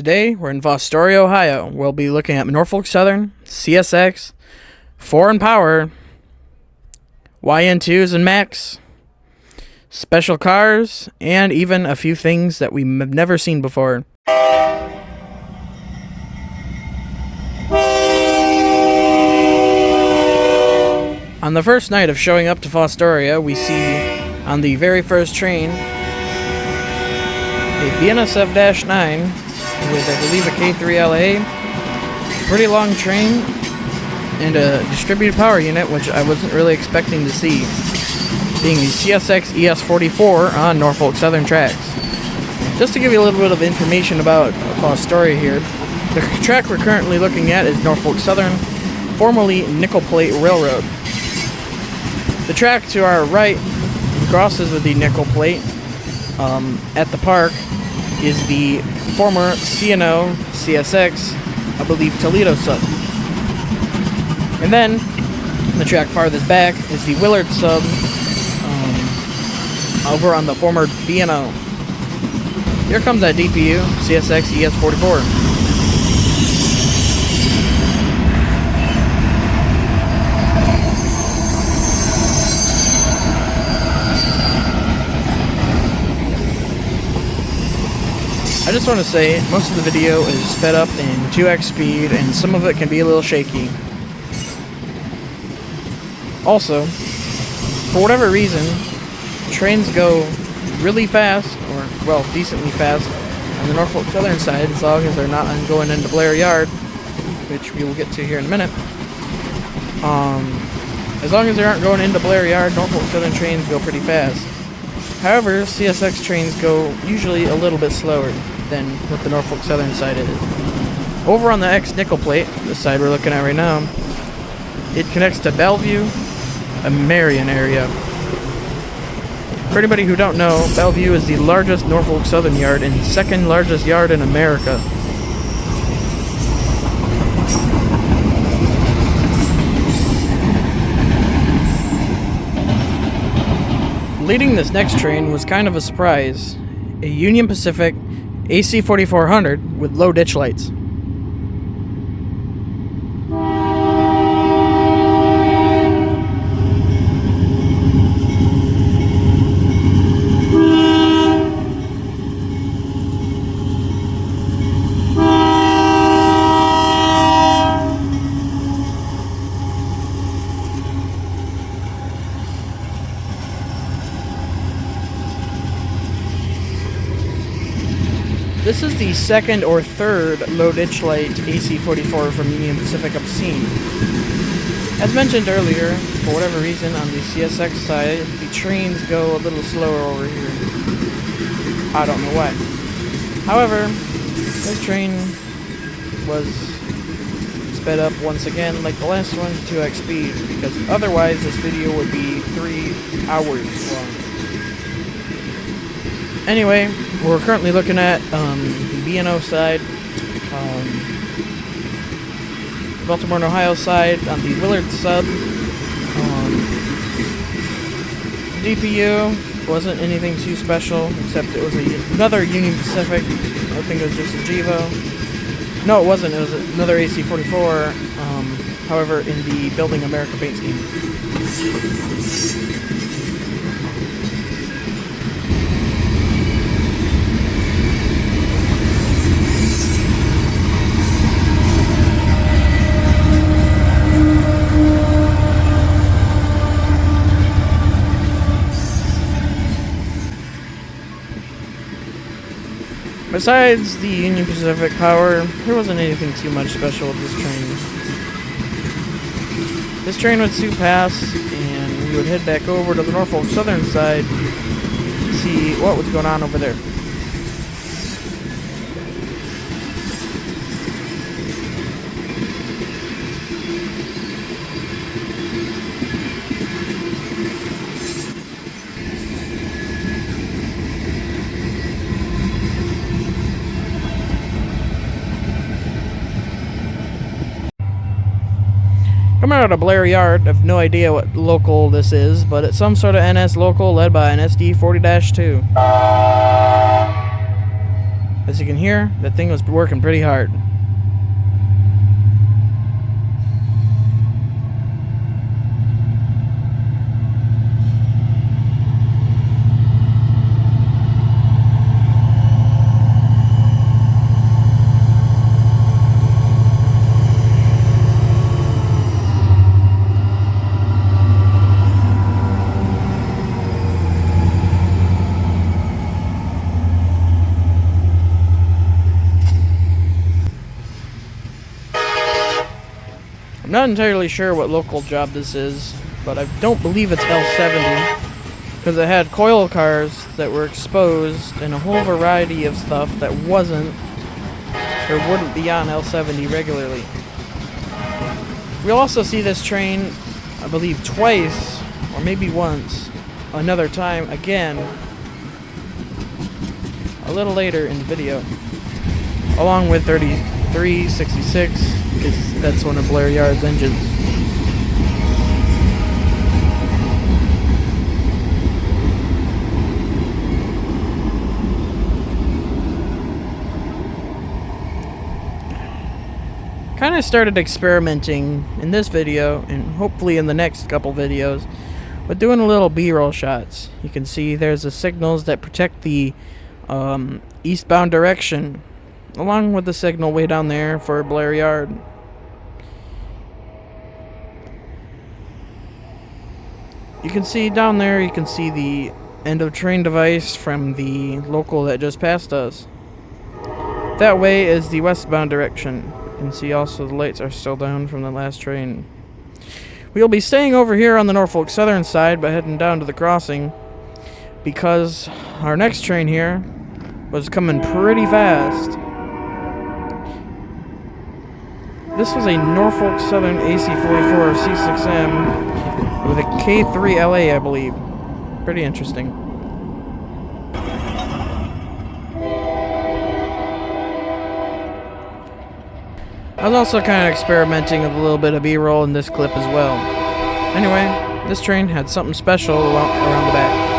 Today, we're in Fostoria, Ohio. We'll be looking at Norfolk Southern, CSX, foreign power, YN2s and Max, special cars, and even a few things that we've never seen before. On the first night of showing up to Fostoria, we see on the very first train a BNSF-9 with, I believe, a K3LA, pretty long train, and a distributed power unit, which I wasn't really expecting to see, being the CSX ES44 on Norfolk Southern tracks. Just to give you a little bit of information about Fostoria here, the track we're currently looking at is Norfolk Southern, formerly Nickel Plate Railroad. The track to our right crosses with the Nickel Plate. At the park is the former CNO CSX, I believe, Toledo sub. And then, the track farthest back is the Willard sub, over on the former BNO. Here comes that DPU, CSX ES44. I just want to say, most of the video is sped up in 2x speed, and some of it can be a little shaky. Also, for whatever reason, trains go really fast, or, well, decently fast, on the Norfolk Southern side, as long as they're not going into Blair Yard, which we will get to here in a minute. As long as they aren't going into Blair Yard, Norfolk Southern trains go pretty fast. However, CSX trains go usually a little bit slower than what the Norfolk Southern side is. Over on the ex-Nickel Plate, the side we're looking at right now, it connects to Bellevue, a Marion area. For anybody who don't know, Bellevue is the largest Norfolk Southern yard and second largest yard in America. Leading this next train was kind of a surprise. A Union Pacific AC 4400 with low ditch lights. This is the second or third low ditch light AC-44 from Union Pacific I've seen. As mentioned earlier, for whatever reason on the CSX side, the trains go a little slower over here. I don't know why. However, this train was sped up once again like the last one to 2x speed, because otherwise this video would be 3 hours long. Anyway, we're currently looking at the BNO side, Baltimore and Ohio side, on the Willard sub. DPU wasn't anything too special, except it was another Union Pacific. I think it was just a GEVO. No, it wasn't. It was another AC-44, however, in the Building America paint scheme. Besides the Union Pacific power, there wasn't anything too much special with this train. This train would soon pass, and we would head back over to the Norfolk Southern side to see what was going on over there. Coming out of Blair Yard, I have no idea what local this is, but it's some sort of NS local led by an SD 40-2. As you can hear, that thing was working pretty hard. I'm not entirely sure what local job this is, but I don't believe it's L70, because it had coil cars that were exposed and a whole variety of stuff that wasn't or wouldn't be on L70 regularly. We'll also see this train, I believe, twice, or maybe once, another time again, a little later in the video, along with 3366. That's one of Blair Yard's engines. Kind of started experimenting in this video, and hopefully in the next couple videos, with doing a little B-roll shots. You can see there's the signals that protect the eastbound direction, along with the signal way down there for Blair Yard. You can see down there, you can see the end of train device from the local that just passed us. That way is the westbound direction. You can see also the lights are still down from the last train. We'll be staying over here on the Norfolk Southern side, but heading down to the crossing, because our next train here was coming pretty fast. This was a Norfolk Southern AC44 C6M with a K3LA, I believe. Pretty interesting. I was also kind of experimenting with a little bit of B-roll in this clip as well. Anyway, this train had something special around the back.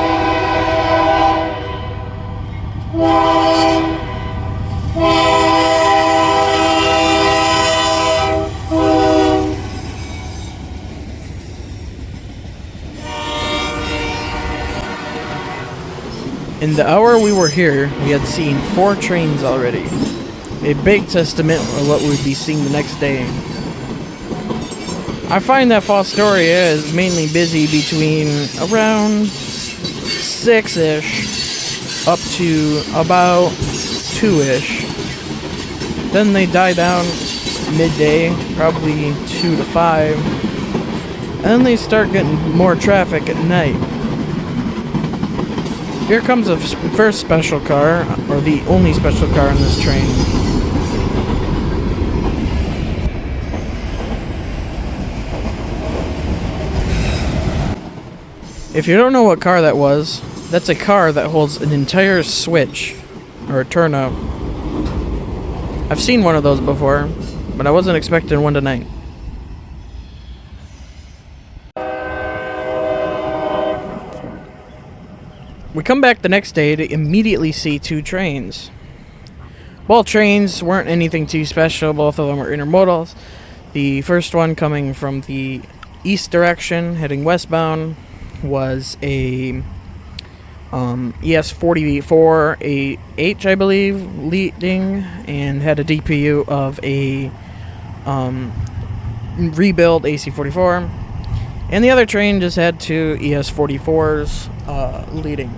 In the hour we were here, we had seen 4 trains already. A big testament of what we'd be seeing the next day. I find that Fostoria is mainly busy between around 6-ish up to about 2-ish. Then they die down midday, probably 2 to 5. And then they start getting more traffic at night. Here comes the first special car, or the only special car in this train. If you don't know what car that was, that's a car that holds an entire switch, or a turnout. I've seen one of those before, but I wasn't expecting one tonight. We come back the next day to immediately see 2 trains. Both trains weren't anything too special, both of them were intermodals. The first one coming from the east direction, heading westbound, was a ES44H, I believe, leading, and had a DPU of a rebuild AC44. And the other train just had 2 ES44s leading.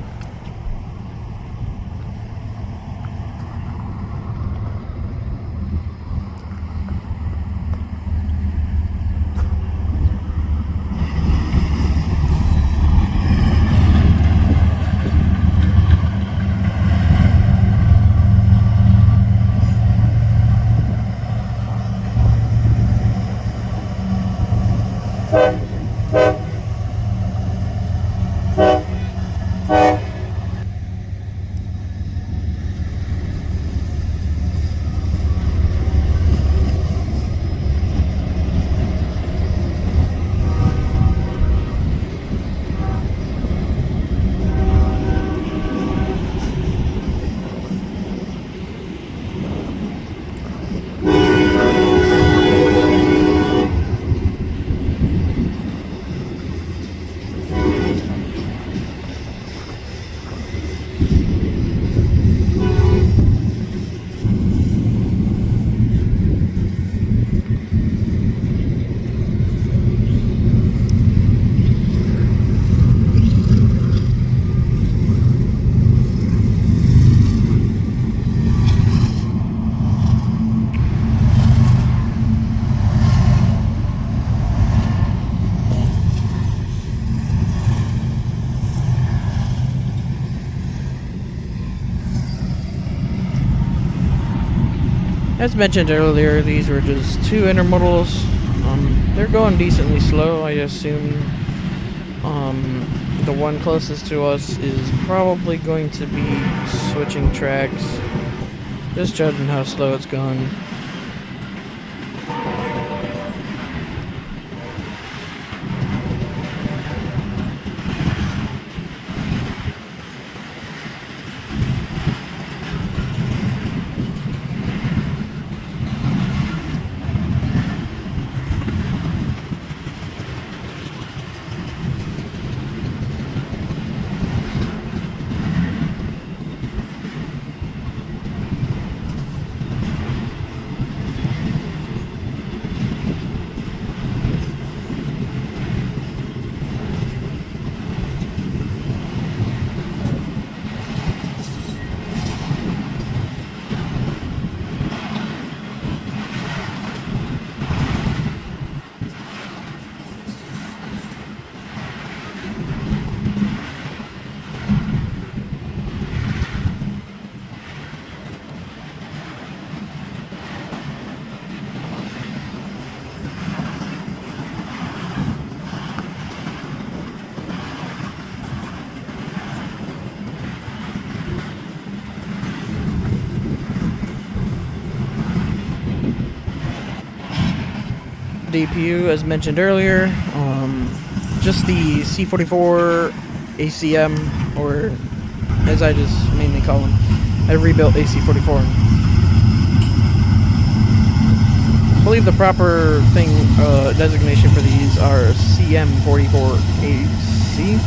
As mentioned earlier, these were just two intermodals. They're going decently slow. I assume the one closest to us is probably going to be switching tracks. Just judging how slow it's going. DPU, as mentioned earlier, just the C44 ACM, or as I just mainly call them, a rebuilt AC44. I believe the proper designation for these are CM44AC.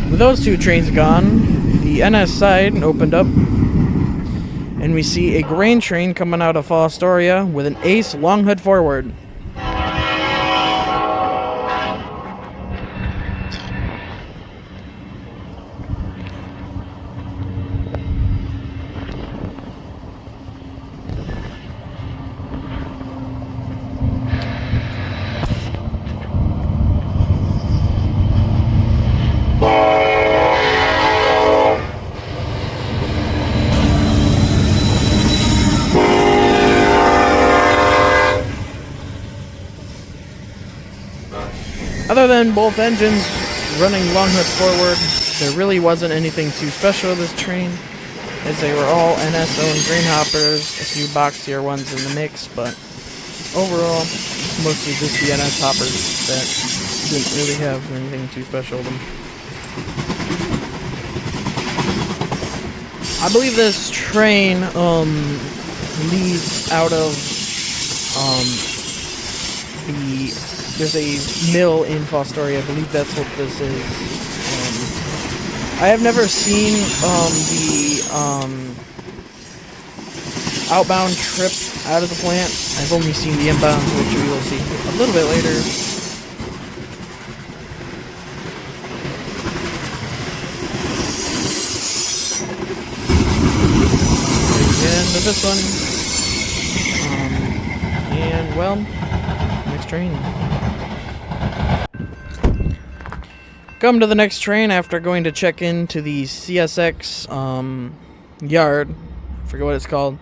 With those two trains gone, the NS side opened up, and we see a grain train coming out of Fostoria with an ace long hood forward. Other than both engines running long hood forward, there really wasn't anything too special with this train, as they were all NS-owned grain hoppers, a few boxier ones in the mix, but overall, mostly just the NS hoppers that didn't really have anything too special to them. I believe this train leaves out of there's a mill in Fostoria. I believe that's what this is. I have never seen the outbound trip out of the plant. I've only seen the inbound, which we will see a little bit later. There's the end of this one. And, well, next train. Come to the next train after going to check into the CSX yard. I forget what it's called.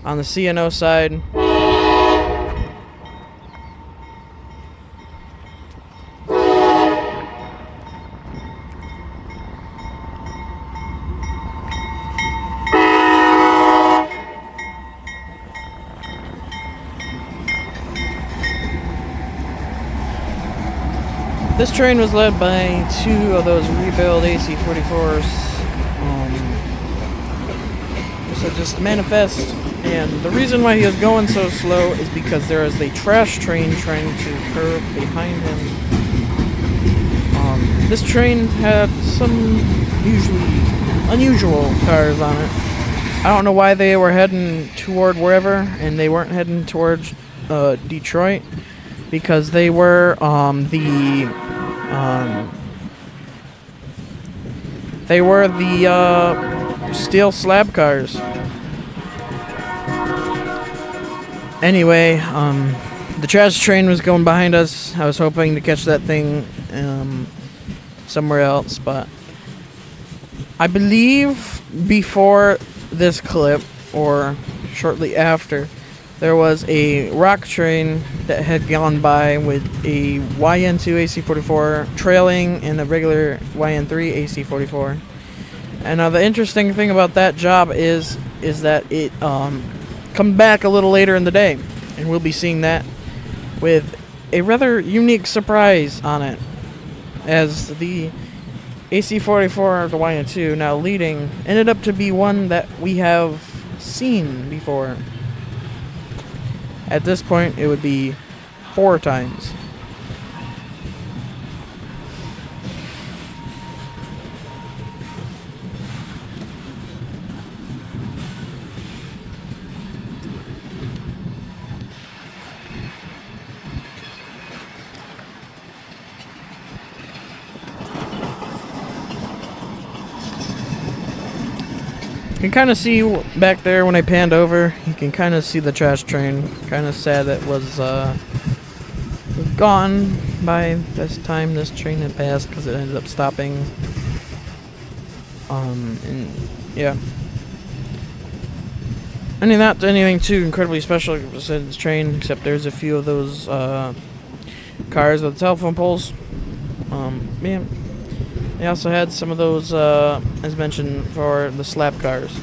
On the CNO side. This train was led by two of those rebuild AC-44s. So just manifest. And the reason why he was going so slow is because there is a trash train trying to curve behind him. This train had some unusual cars on it. I don't know why they were heading toward wherever, and they weren't heading towards Detroit, because they were the steel slab cars. Anyway, the trash train was going behind us. I was hoping to catch that thing somewhere else, but I believe before this clip, or shortly after, there was a rock train that had gone by with a YN2 AC-44 trailing and a regular YN3 AC-44. And the interesting thing about that job is that it come back a little later in the day, and we'll be seeing that with a rather unique surprise on it, as the AC-44, the YN2, now leading, ended up to be one that we have seen before. At this point, it would be 4 times. You can kind of see back there when I panned over, you can kind of see the trash train. Kind of sad that was gone by this time this train had passed, because it ended up stopping. And yeah. I mean, not anything too incredibly special besides this train, except there's a few of those cars with telephone poles. Yeah. They also had some of those, as mentioned, for the slab cars.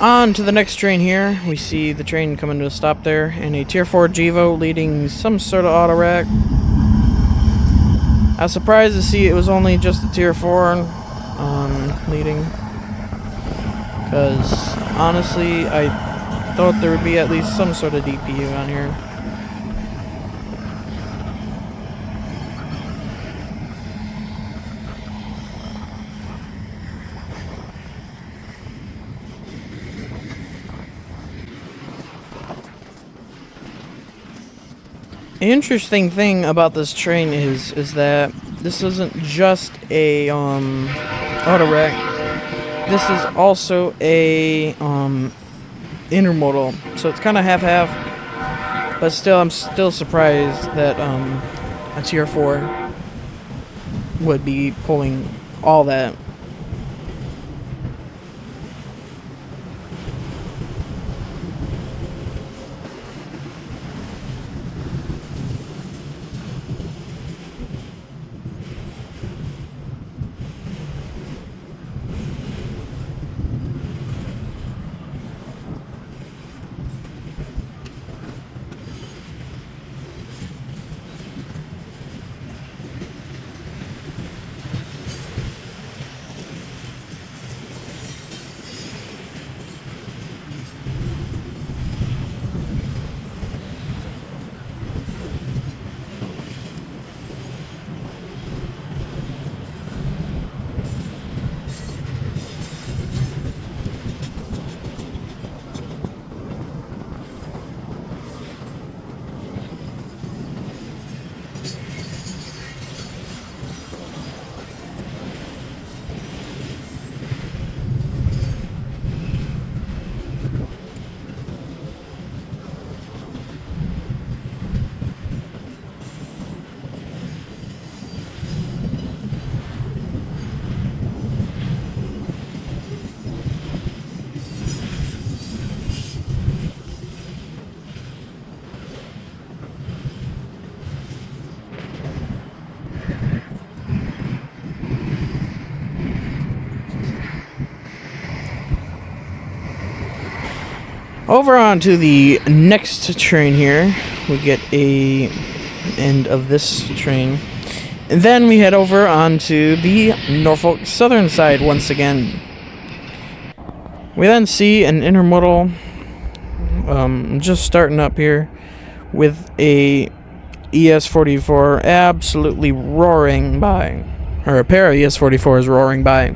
On to the next train here. We see the train coming to a stop there, and a Tier 4 Gevo leading some sort of auto rack. I was surprised to see it was only just a tier 4 leading. Because honestly, I thought there would be at least some sort of DPU on here. The interesting thing about this train is that this isn't just a auto wreck. This is also a intermodal, so it's kind of half-half. But still, I'm still surprised that a tier 4 would be pulling all that. Over on to the next train here. We get a end of this train. And then we head over onto the Norfolk Southern side once again. We then see an intermodal just starting up here with a ES44 absolutely roaring by. Or a pair of ES44s roaring by.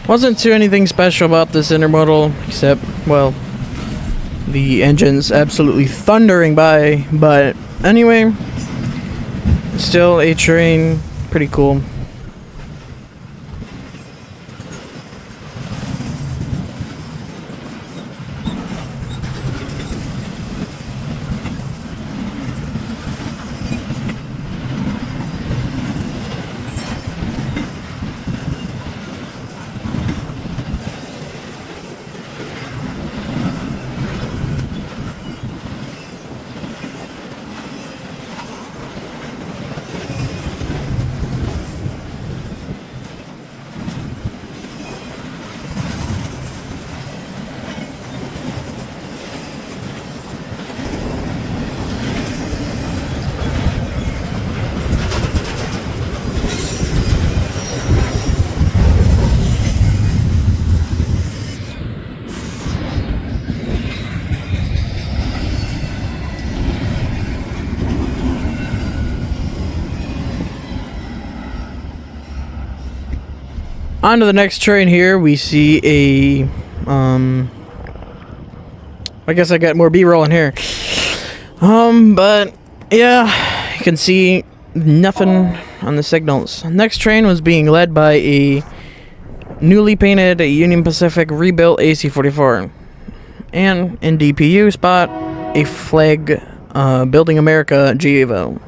Wasn't too anything special about this intermodal, except, well, the engine's absolutely thundering by, but anyway, still a train, pretty cool. On to the next train here, we see a, I guess I got more B-roll in here. But, yeah, you can see nothing on the signals. Next train was being led by a newly painted Union Pacific rebuilt AC-44. And in DPU spot, a flag, Building America GAVO.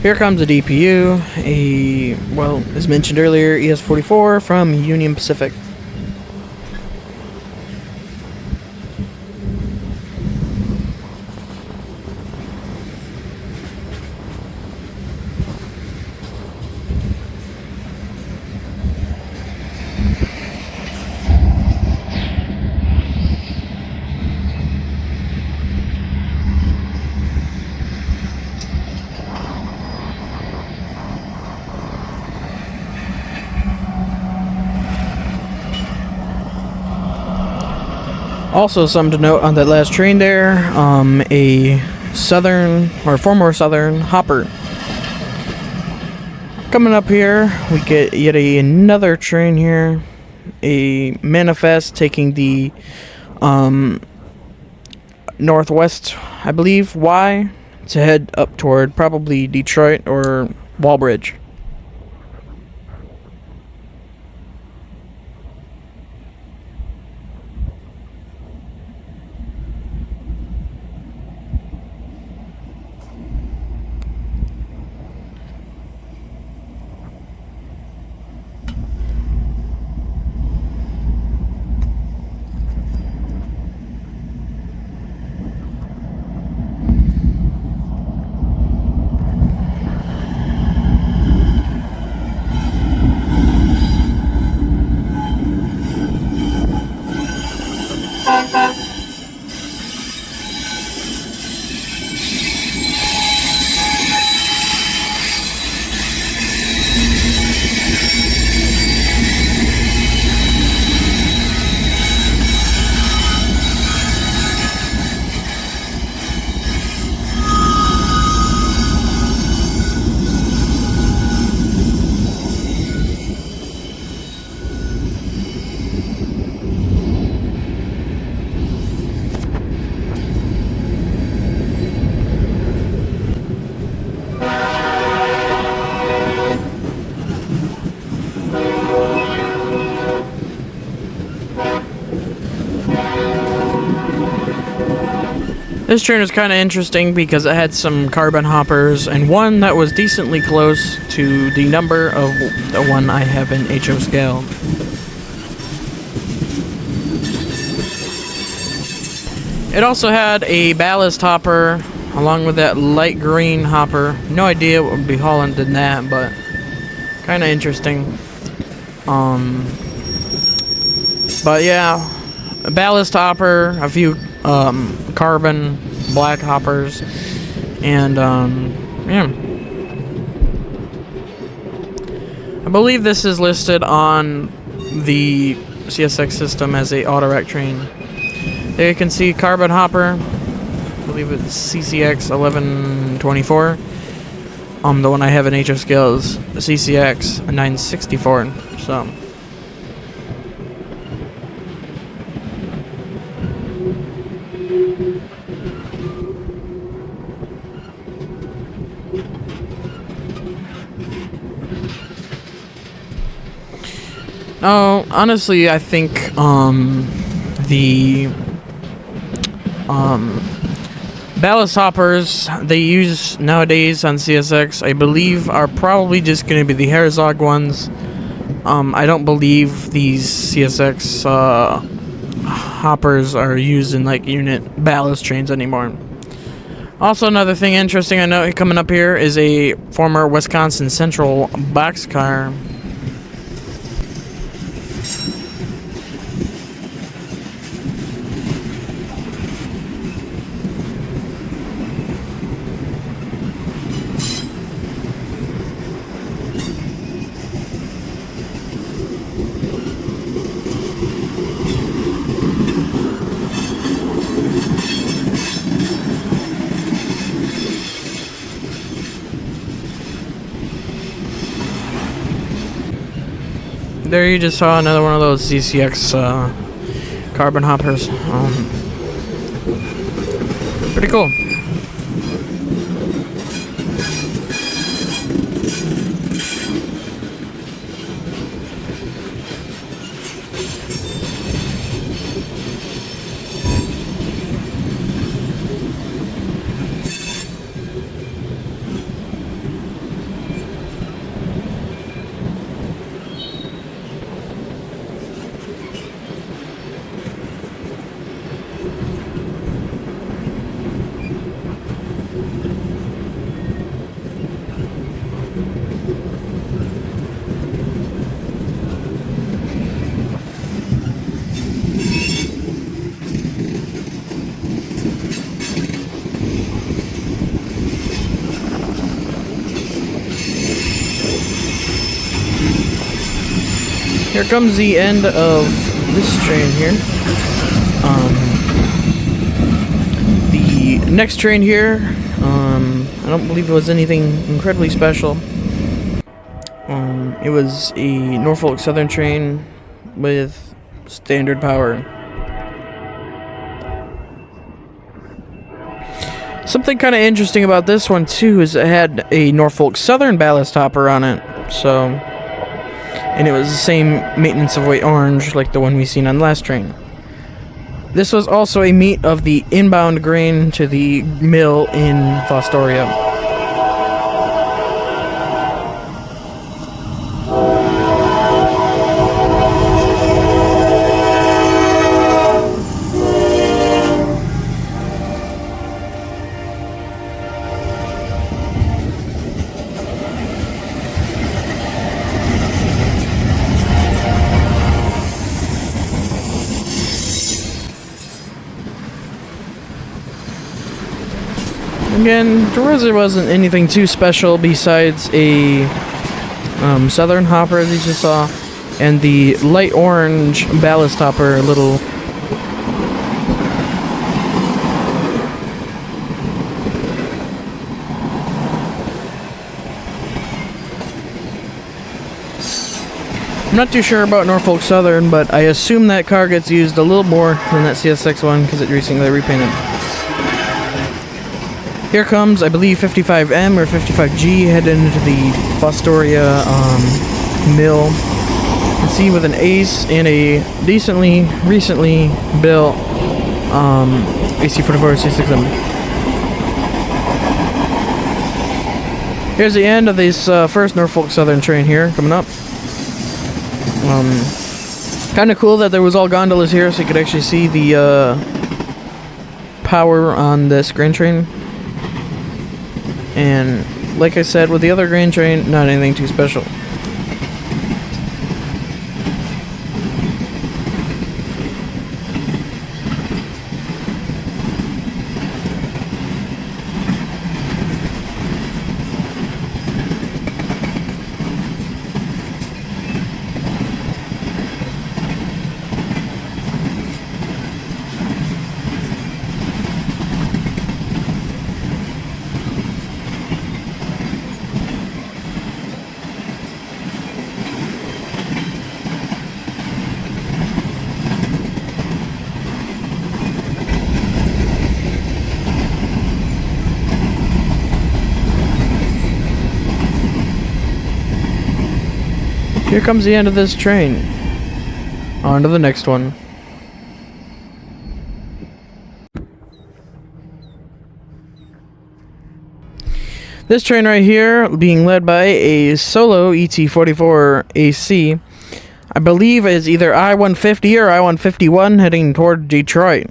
Here comes a DPU, well, as mentioned earlier, ES-44 from Union Pacific. Also, something to note on that last train there, a Southern, or former Southern hopper. Coming up here, we get yet another train here, a manifest taking the northwest, I believe, Y, to head up toward probably Detroit or Walbridge. This train was kind of interesting because it had some carbon hoppers and one that was decently close to the number of the one I have in HO scale. It also had a ballast hopper along with that light green hopper. No idea what would be hauling in that, but kind of interesting. But yeah, a ballast hopper, a few carbon black hoppers, and yeah. I believe this is listed on the CSX system as a auto-rack train. There you can see carbon hopper. I believe it's CCX 1124. The one I have in HO scale is CCX 964. So. No, honestly, I think the ballast hoppers they use nowadays on CSX, I believe, are probably just going to be the Herzog ones. I don't believe these CSX hoppers are used in like unit ballast trains anymore. Also, another thing interesting I know coming up here is a former Wisconsin Central boxcar. There you just saw another one of those CCX carbon hoppers. Pretty cool. Here comes the end of this train here. The next train here, I don't believe it was anything incredibly special. It was a Norfolk Southern train with standard power. Something kind of interesting about this one too is it had a Norfolk Southern ballast hopper on it, so, and it was the same maintenance of weight orange like the one we seen on the last train. This was also a meet of the inbound grain to the mill in Fostoria. Again, there really wasn't anything too special besides a southern hopper, as you just saw, and the light orange ballast hopper little. I'm not too sure about Norfolk Southern, but I assume that car gets used a little more than that CSX one because it recently repainted. Here comes, I believe, 55M or 55G heading into the Fostoria mill. You can see with an Ace and a recently built AC44 C6M. Here's the end of this first Norfolk Southern train here coming up. Kind of cool that there was all gondolas here, so you could actually see the power on this grain train. And like I said, with the other grain train, not anything too special. Here comes the end of this train. On to the next one. This train right here, being led by a solo ET44 AC, I believe is either I-150 or I-151 heading toward Detroit.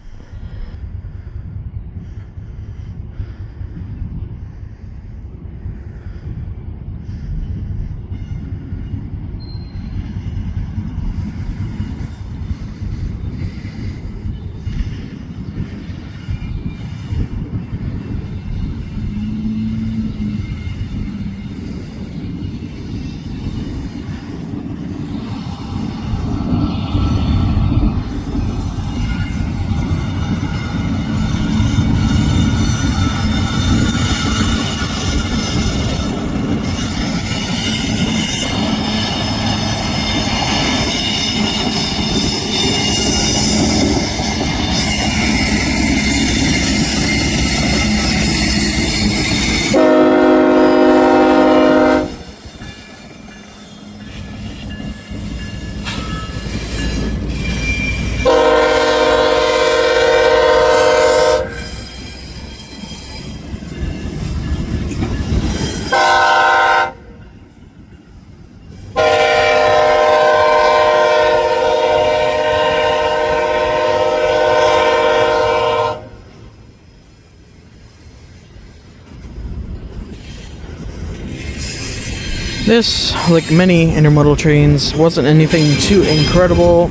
This, like many intermodal trains, wasn't anything too incredible,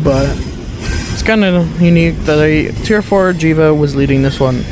but it's kind of unique that a Tier 4 Jiva was leading this one.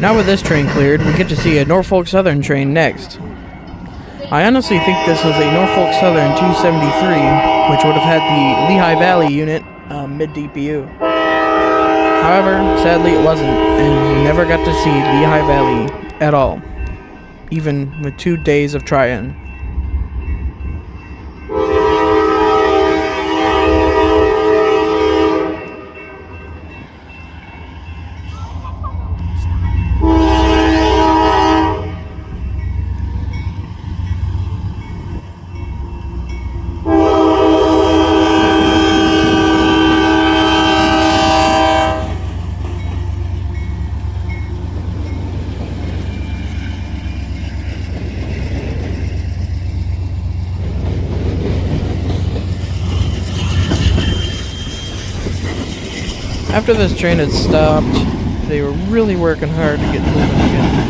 Now with this train cleared, we get to see a Norfolk Southern train next. I honestly think this was a Norfolk Southern 273, which would have had the Lehigh Valley unit mid-DPU. However, sadly it wasn't, and we never got to see Lehigh Valley at all, even with 2 days of try-in. After this train had stopped, they were really working hard to get moving again.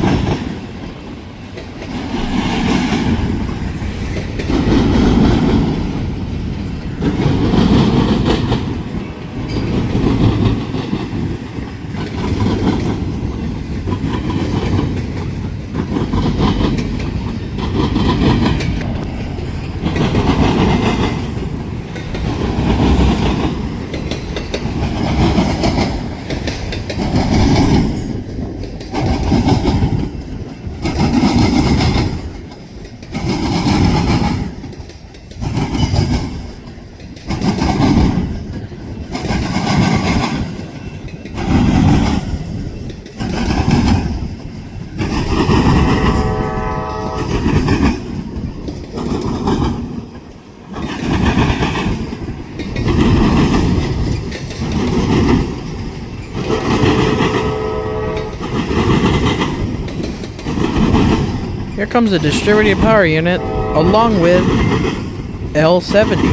Here comes a distributed power unit along with L70.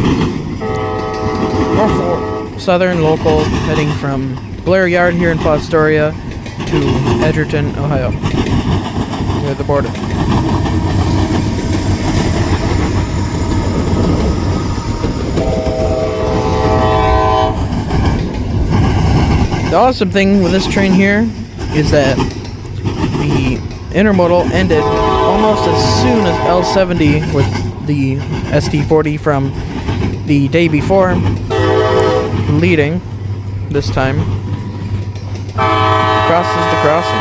Norfolk Southern local heading from Blair Yard here in Fostoria to Edgerton, Ohio, near the border. The awesome thing with this train here is that the intermodal ended almost as soon as L70 with the ST40 from the day before, leading this time, crosses the crossing.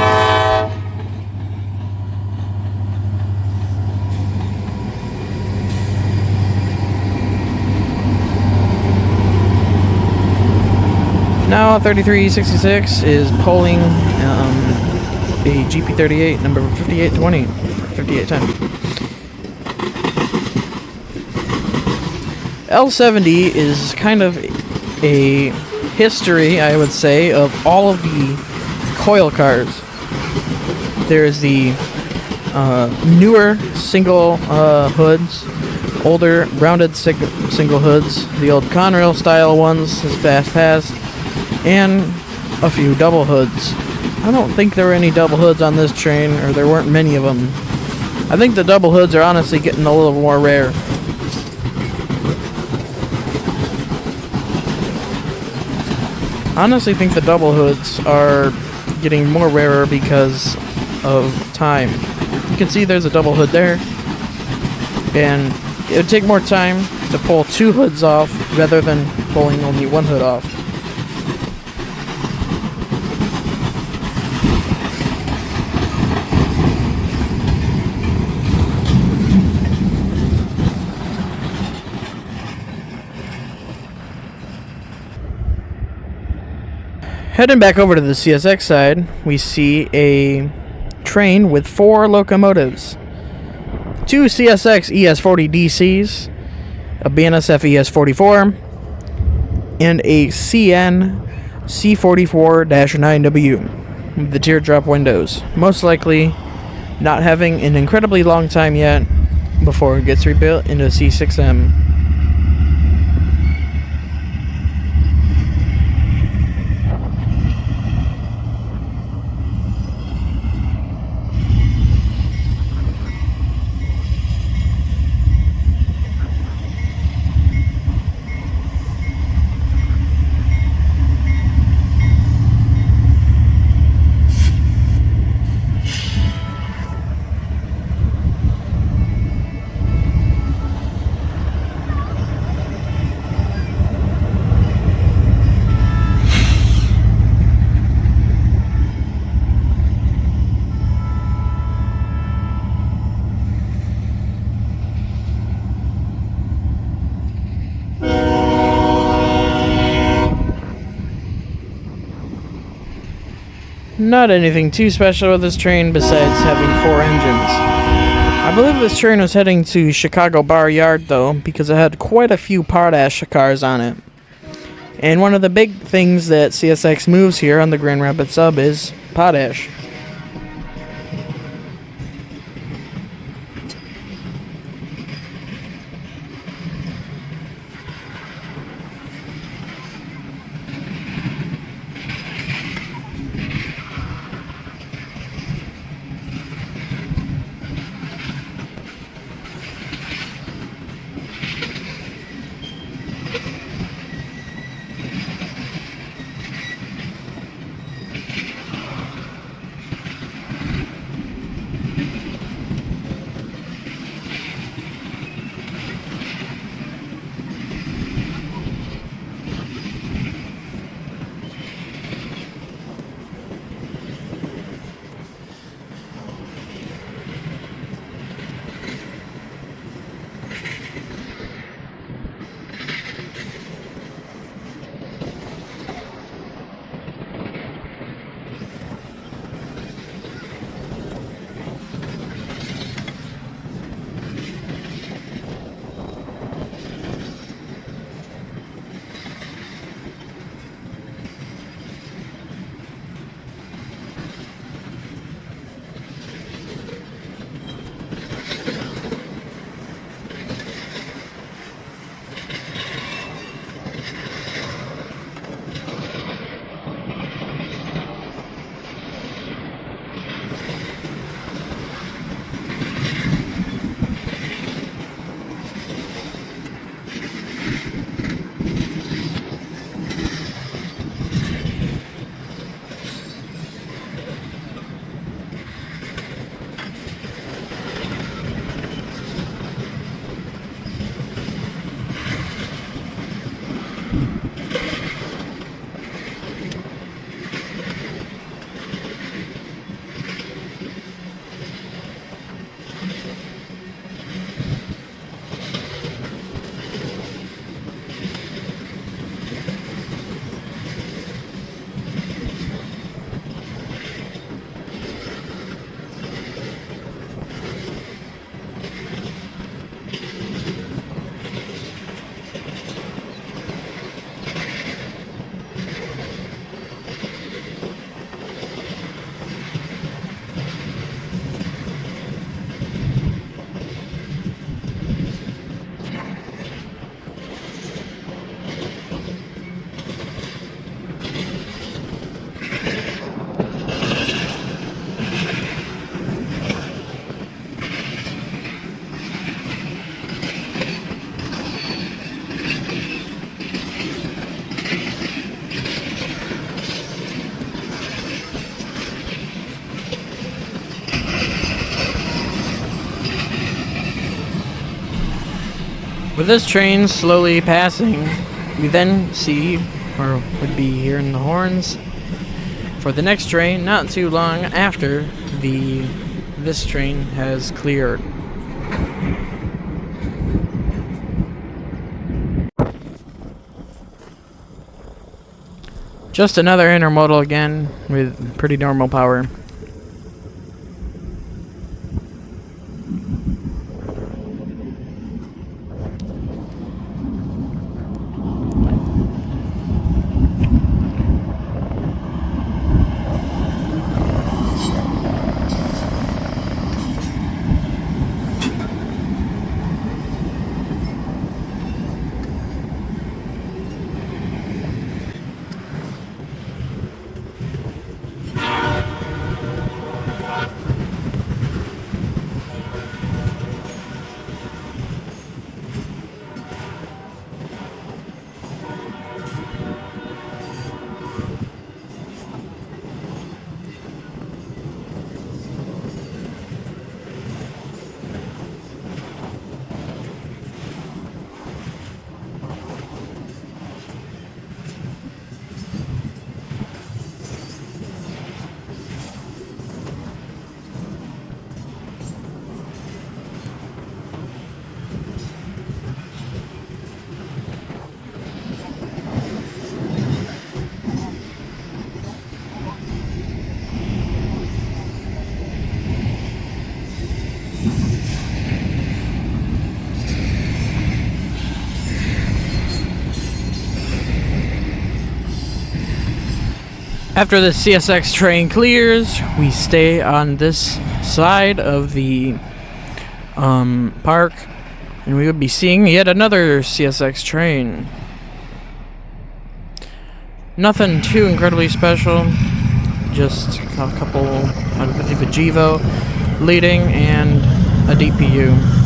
Now 3366 is pulling a GP38 number 5820, 5810. L70 is kind of a history, I would say, of all of the coil cars. There's the newer single hoods, older rounded single hoods, the old Conrail style ones has passed, and a few double hoods. I don't think there were any double hoods on this train, or there weren't many of them. I think the double hoods are honestly getting a little more rare. I honestly think the double hoods are getting more rarer because of time. You can see there's a double hood there, and it would take more time to pull two hoods off rather than pulling only one hood off. Heading back over to the CSX side, we see a train with 4 locomotives. 2 CSX ES40 DCs, a BNSF ES44, and a CN C44-9W with the teardrop windows. Most likely not having an incredibly long time yet before it gets rebuilt into a C6M. Not anything too special with this train besides having 4 engines. I believe this train was heading to Chicago Bar Yard though, because it had quite a few potash cars on it. And one of the big things that CSX moves here on the Grand Rapids sub is potash. With this train slowly passing, we then see, or would be hearing the horns, for the next train not too long after this train has cleared. Just another intermodal again with pretty normal power. After the CSX train clears, we stay on this side of the park, and we would be seeing yet another CSX train. Nothing too incredibly special, just a couple, I believe a GEVO leading and a DPU.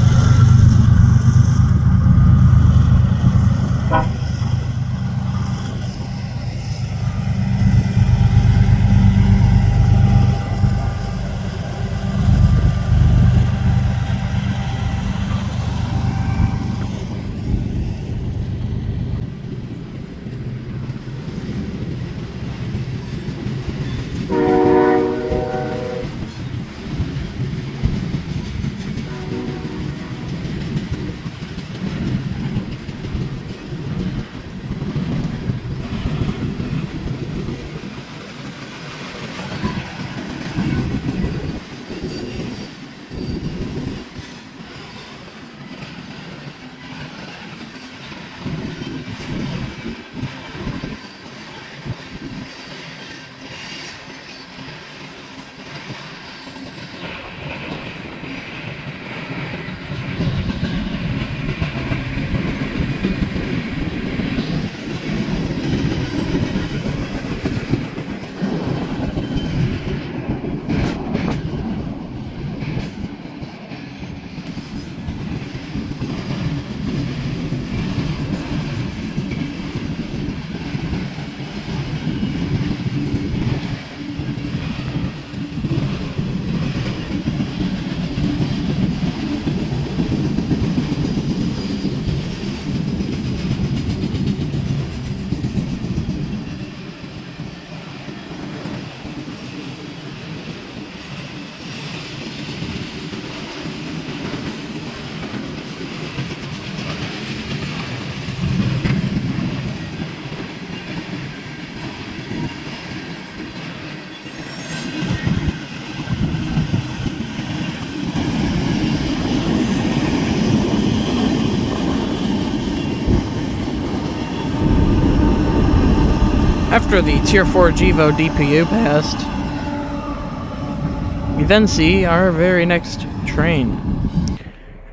After the Tier 4 GEVO DPU passed, we then see our very next train.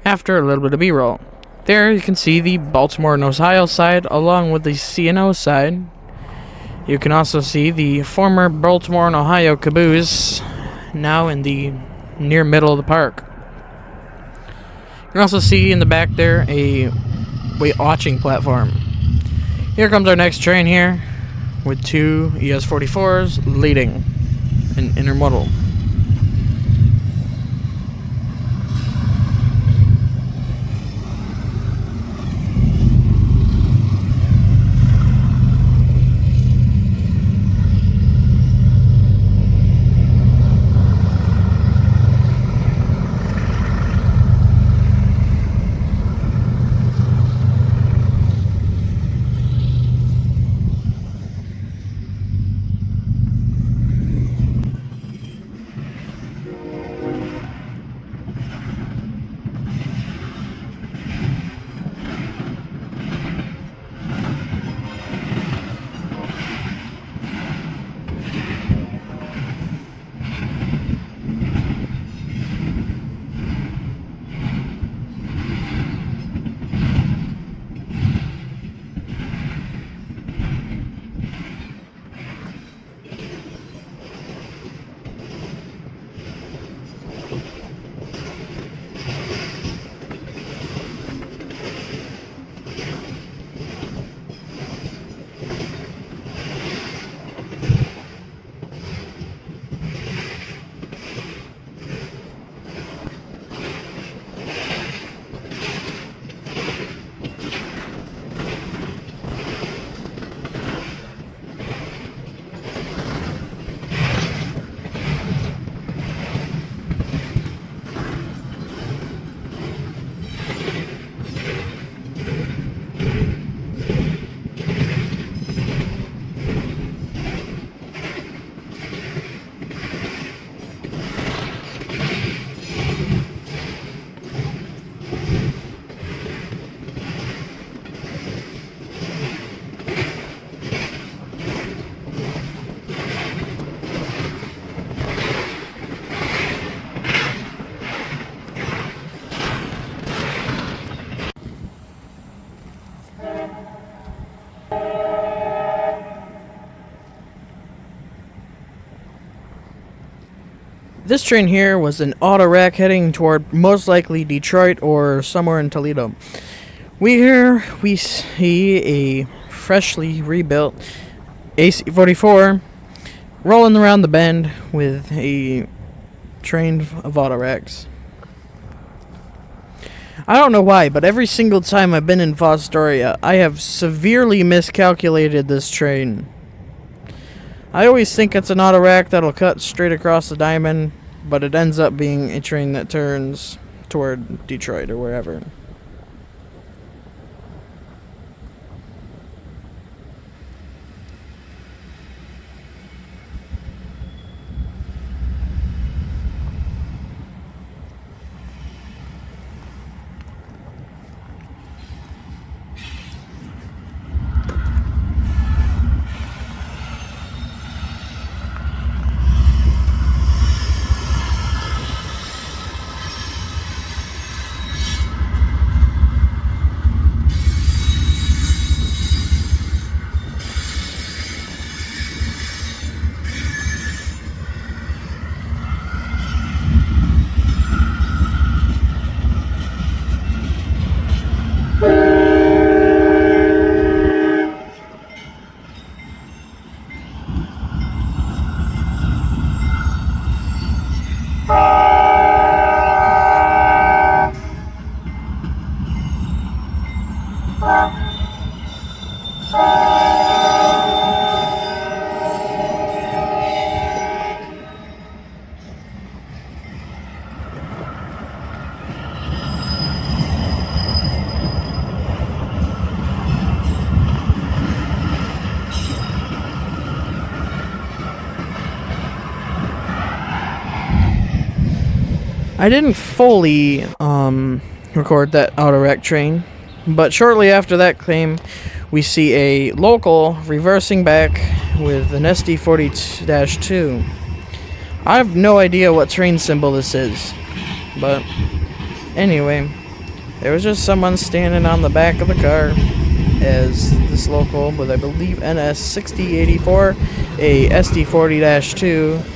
After a little bit of B-roll. There you can see the Baltimore and Ohio side along with the C&O side. You can also see the former Baltimore and Ohio caboose now in the near middle of the park. You can also see in the back there a weight watching platform. Here comes our next train here, with two ES-44s leading in intermodal. This train here was an auto rack heading toward most likely Detroit or somewhere in Toledo. We see a freshly rebuilt AC-44 rolling around the bend with a train of auto racks. I don't know why, but every single time I've been in Fostoria, I have severely miscalculated this train. I always think it's an auto rack that'll cut straight across the diamond, but it ends up being a train that turns toward Detroit or wherever. I didn't fully record that auto wreck train, but shortly after that claim, we see a local reversing back with an SD40-2. I have no idea what train symbol this is, but anyway, there was just someone standing on the back of the car as this local with, I believe, NS6084, a SD40-2,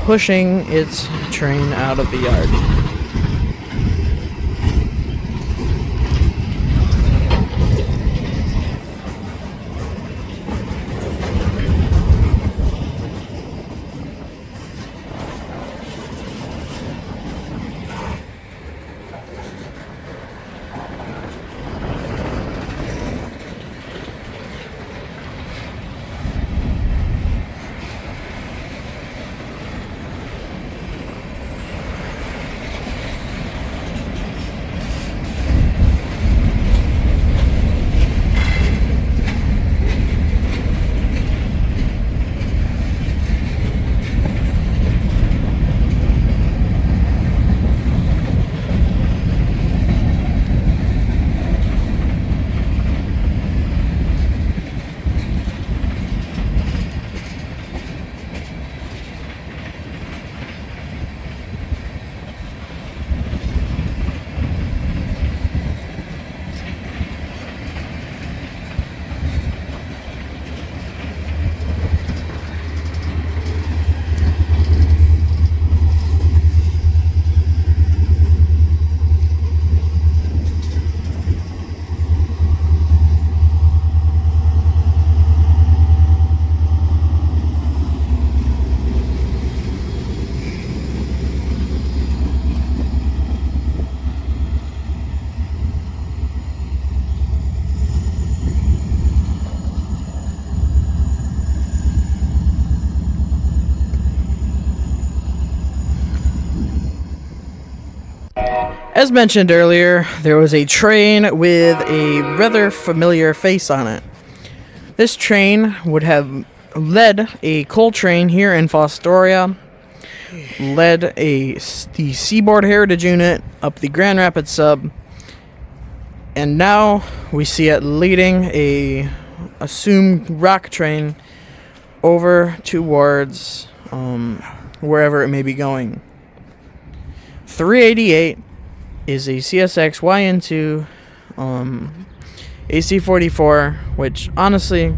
pushing its train out of the yard. As mentioned earlier, there was a train with a rather familiar face on it. This train would have led a coal train here in Fostoria, led the Seaboard Heritage Unit up the Grand Rapids sub, and now we see it leading a assumed rock train over towards wherever it may be going. 388 is a CSX YN2 AC-44, which honestly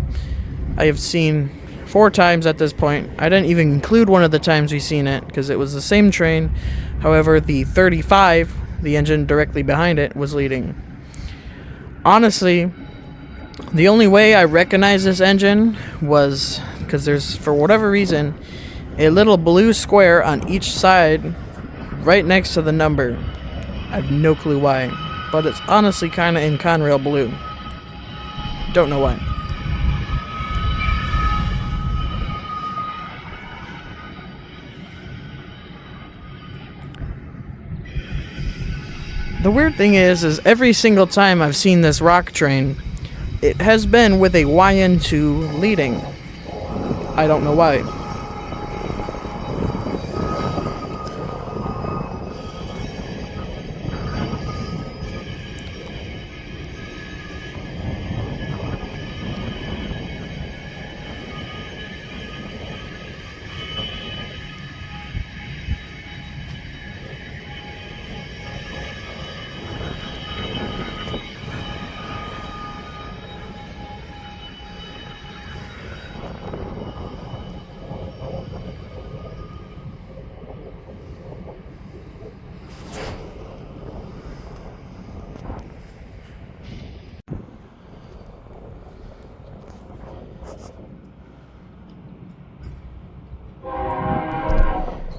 I have seen 4 times at this point. I didn't even include one of the times we seen it because it was the same train. However, the 35, the engine directly behind it, was leading. Honestly, the only way I recognize this engine was because there's, for whatever reason, a little blue square on each side right next to the number. I have no clue why, but it's honestly kind of in Conrail blue. Don't know why. The weird thing is every single time I've seen this rock train, it has been with a YN2 leading. I don't know why.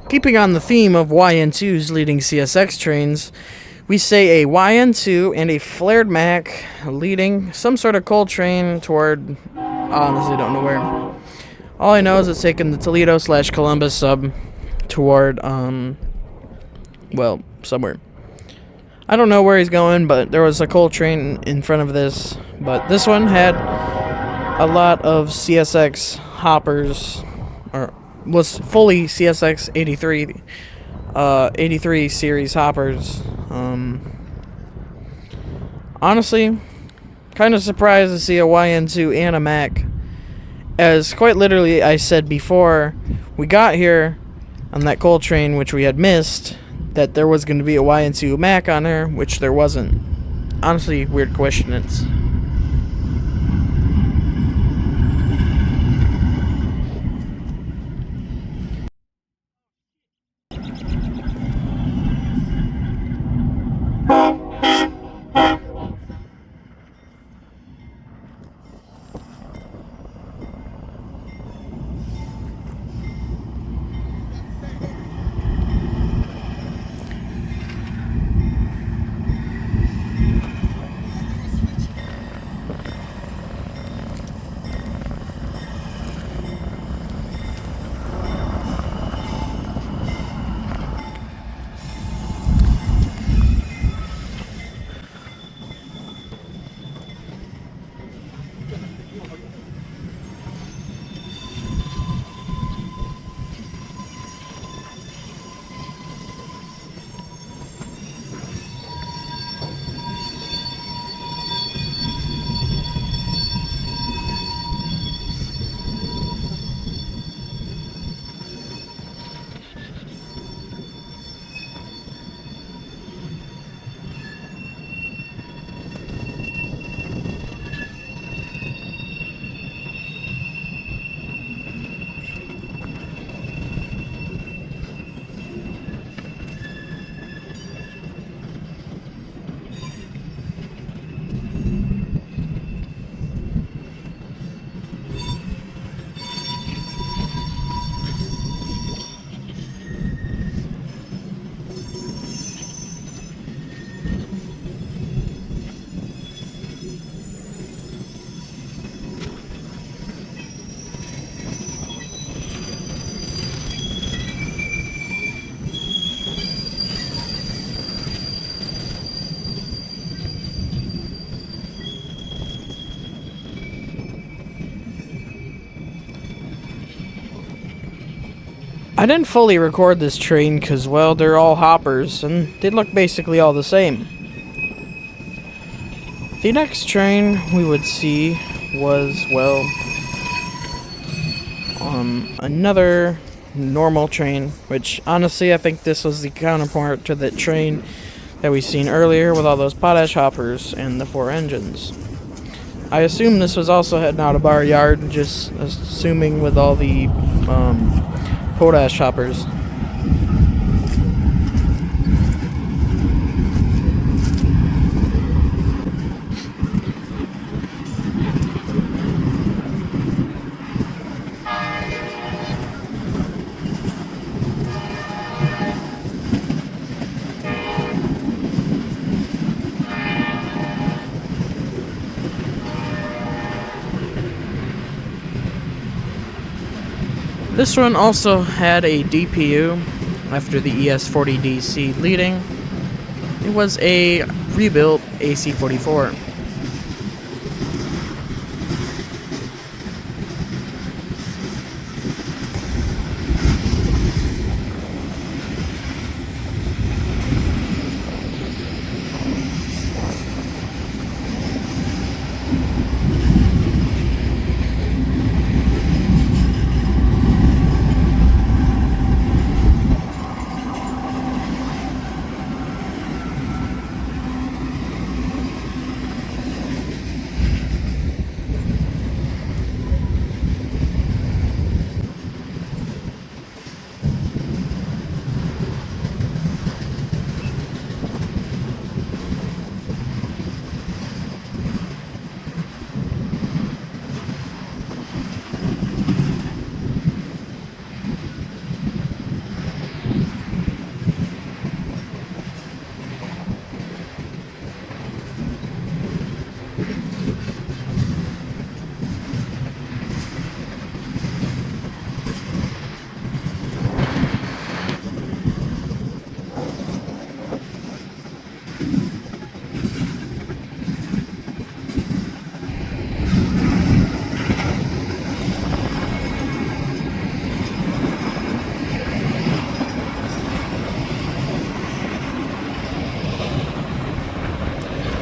Keeping on the theme of YN2s leading CSX trains, we say a YN2 and a flared Mac leading some sort of coal train toward, honestly don't know where. All I know is it's taking the Toledo/Columbus sub toward, well, somewhere. I don't know where he's going, but there was a coal train in front of this. But this one had a lot of CSX hoppers, or was fully CSX 83 series hoppers. Honestly, kind of surprised to see a YN2 and a Mac, as quite literally I said before we got here on that coal train, which we had missed, that there was going to be a YN2 Mac on there, which there wasn't. Honestly, weird coincidence. I didn't fully record this train because, well, they're all hoppers and they look basically all the same. The next train we would see was, well, another normal train, which honestly I think this was the counterpart to the train that we seen earlier with all those potash hoppers and the 4 engines. I assume this was also heading out of our yard, just assuming with all the potash choppers. This one also had a DPU after the ES40DC leading. It was a rebuilt AC44.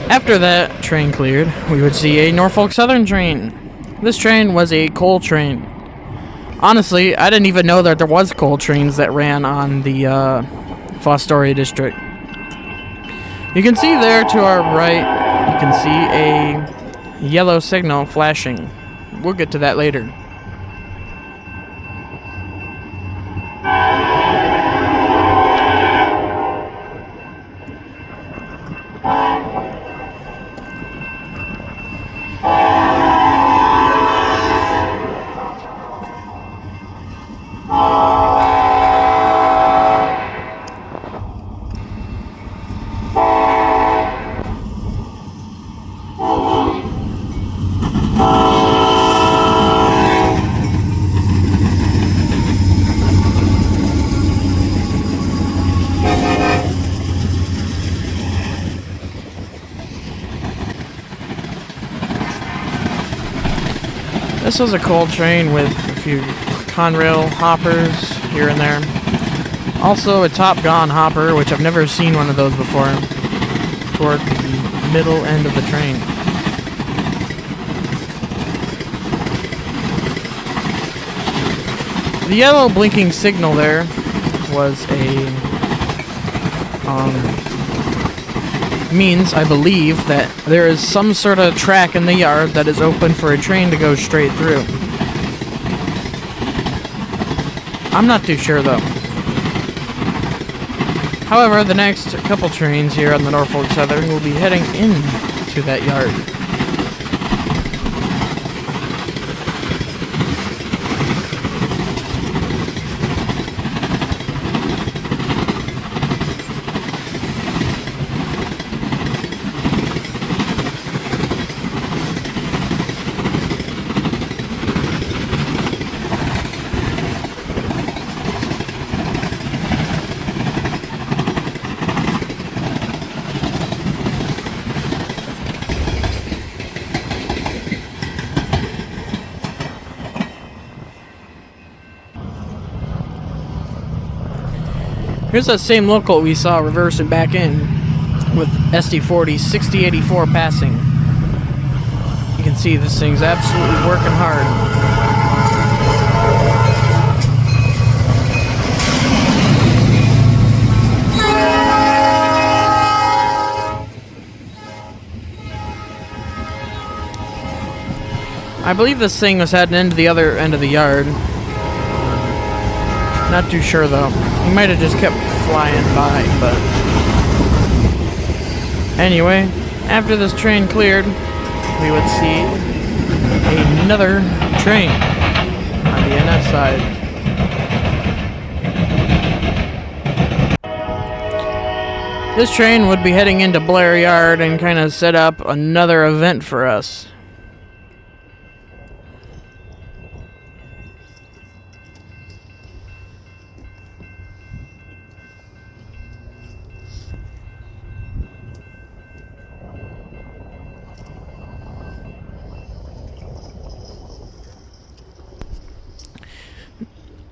After that train cleared, we would see a Norfolk Southern train. This train was a coal train. Honestly, I didn't even know that there was coal trains that ran on the Fostoria district. You can see there to our right, you can see a yellow signal flashing. We'll get to that later. This was a coal train with a few Conrail hoppers here and there. Also a Top Gun hopper, which I've never seen one of those before, toward the middle end of the train. The yellow blinking signal there was a means, I believe, that there is some sort of track in the yard that is open for a train to go straight through. I'm not too sure though. However, the next couple trains here on the Norfolk Southern will be heading into that yard. Here's that same local we saw reversing back in with SD40 6084 passing. You can see this thing's absolutely working hard. I believe this thing was heading into the other end of the yard. Not too sure though. He might have just kept flying by, but anyway, after this train cleared, we would see another train on the NS side. This train would be heading into Blair Yard and kind of set up another event for us.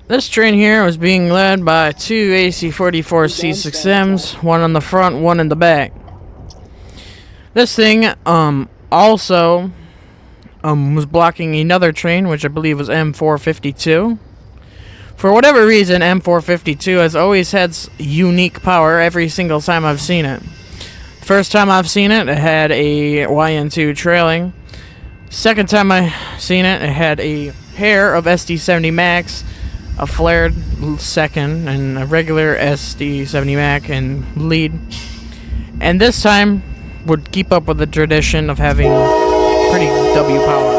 This train here was being led by two AC-44 C6Ms, one on the front, one in the back. This thing also was blocking another train, which I believe was M452. For whatever reason, M452 has always had unique power every single time I've seen it. First time I've seen it, it had a YN2 trailing. Second time I seen it, it had a pair of SD-70 Max, a flared second, and a regular SD-70 Mac and lead. And this time would keep up with the tradition of having pretty W power.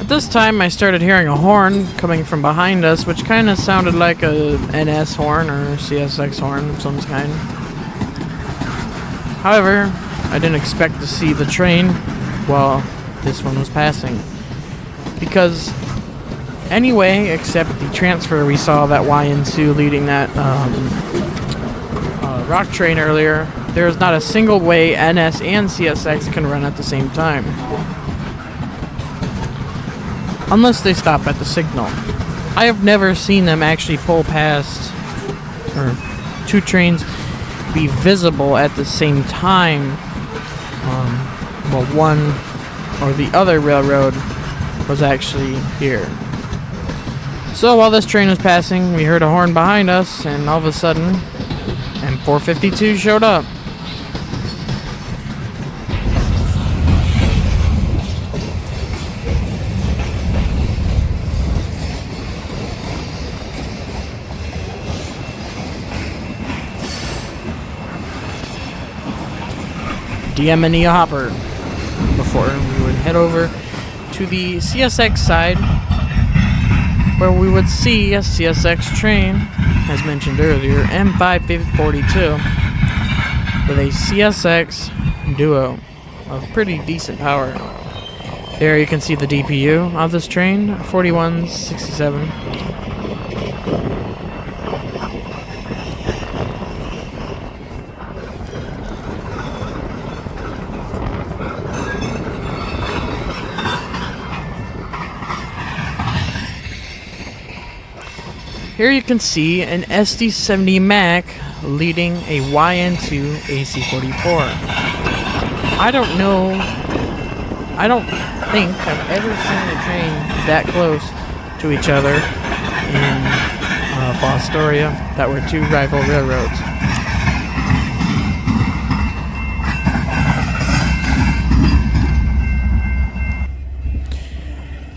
This time I started hearing a horn coming from behind us, which kind of sounded like a NS horn or CSX horn of some kind. However, I didn't expect to see the train while this one was passing. Because anyway, except the transfer we saw that YN2 leading that rock train earlier, there's not a single way NS and CSX can run at the same time. Unless they stop at the signal. I have never seen them actually pull past, or two trains be visible at the same time. Well, one or the other railroad was actually here. So while this train was passing, we heard a horn behind us, and all of a sudden, M452 showed up. DM a hopper before we would head over to the CSX side, where we would see a CSX train, as mentioned earlier, M542, with a CSX duo of pretty decent power. There you can see the DPU of this train, 4167. Here you can see an SD-70 Mac leading a YN2 AC-44. I don't think I've ever seen a train that close to each other in Fostoria that were two rival railroads.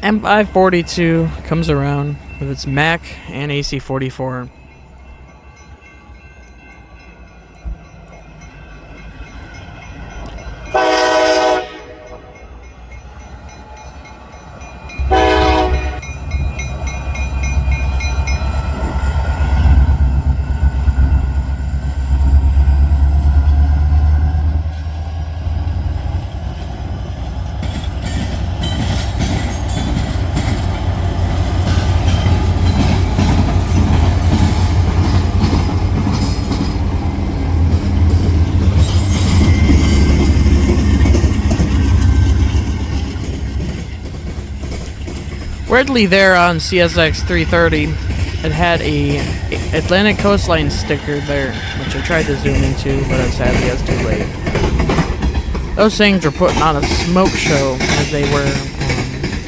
M542 comes around with its Mac and AC-44. Weirdly, there on CSX 330, it had a Atlantic Coastline sticker there, which I tried to zoom into, but sadly I was too late. Those things were putting on a smoke show as they were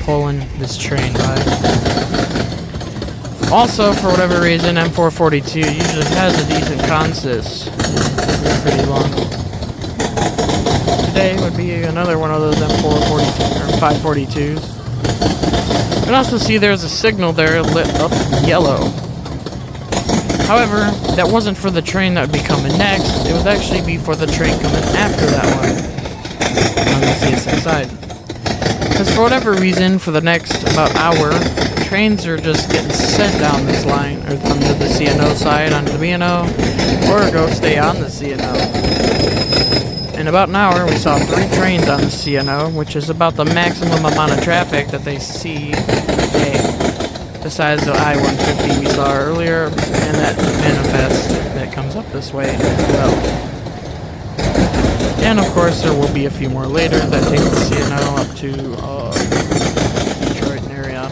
pulling this train by. Also, for whatever reason, M442 usually has a decent consist. It's pretty long. Today would be another one of those M442 or 542s. You can also see there's a signal there lit up yellow. However, that wasn't for the train that would be coming next. It would actually be for the train coming after that one on the CSX side. Because for whatever reason, for the next about hour, trains are just getting sent down this line, or onto the CNO side, onto the BNO, or go stay on the CNO. In about an hour, we saw 3 trains on the CNO, which is about the maximum amount of traffic that they see a day. Besides the I-150 we saw earlier, and that manifest that comes up this way as well. And of course, there will be a few more later that take the CNO up to Detroit and area.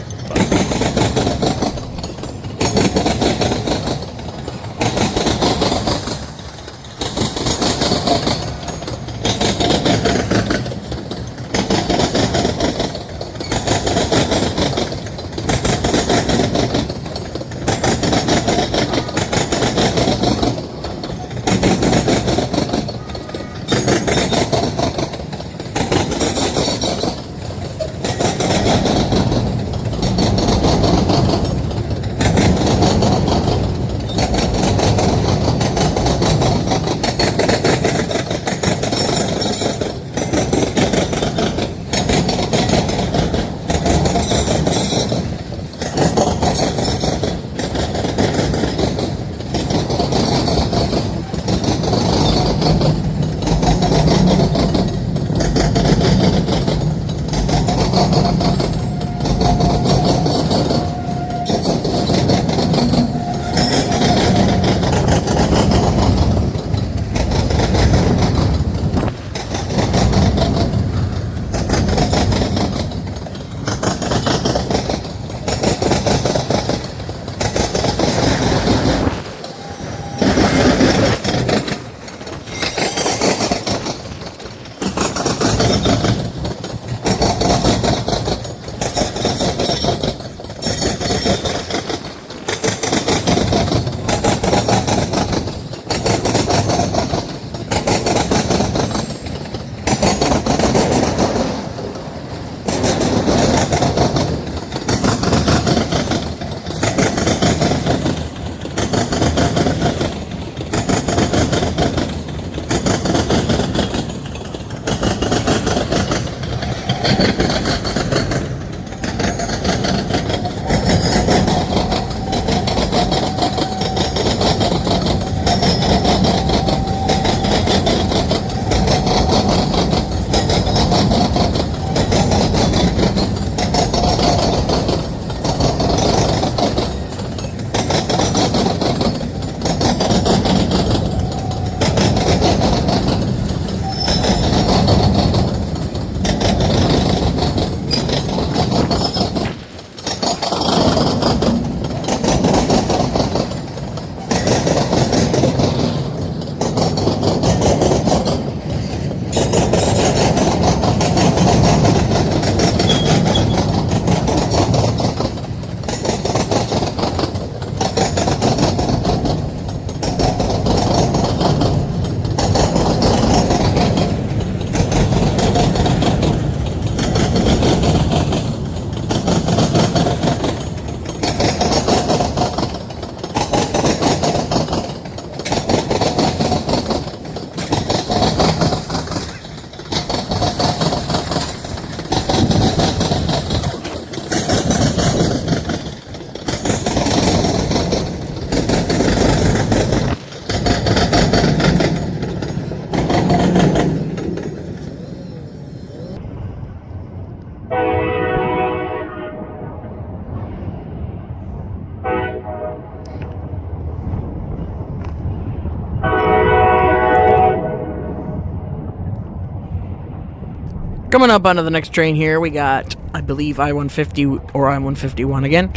Coming up onto the next train here, we got I believe I-150 or I-151 again.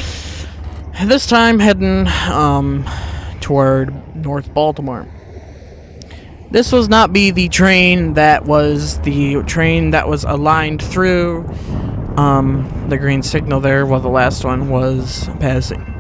This time heading toward North Baltimore. This was not be the train that was aligned through the green signal there while the last one was passing.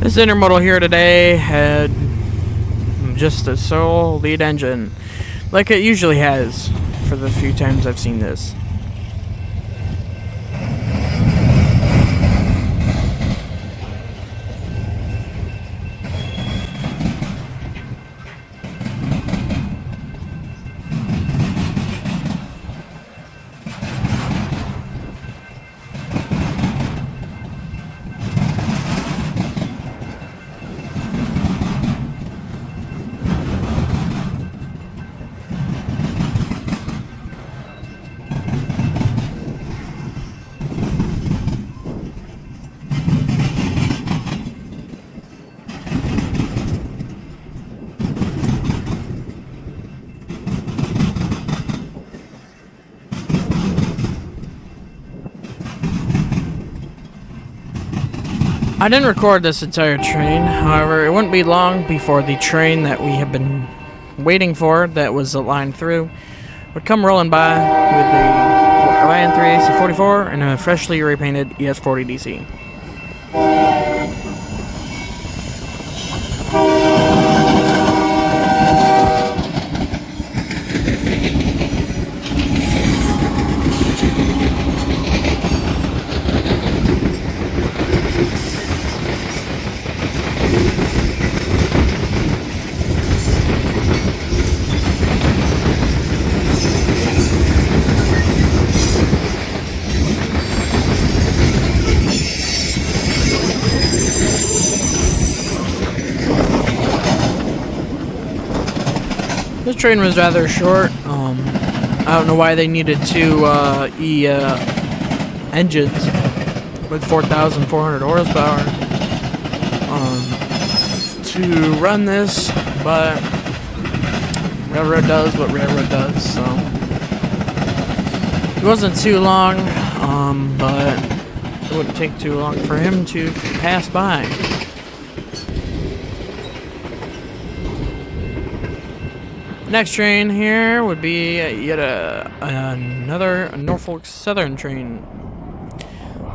This intermodal here today had just a sole lead engine, like it usually has for the few times I've seen this. I didn't record this entire train, however, it wouldn't be long before the train that we have been waiting for, that was aligned through, would come rolling by with the Orion 3AC44 and a freshly repainted ES40 DC. This train was rather short. I don't know why they needed two engines with 4,400 horsepower to run this, but railroad does what railroad does. So it wasn't too long, but it wouldn't take too long for him to pass by. Next train here would be yet another Norfolk Southern train.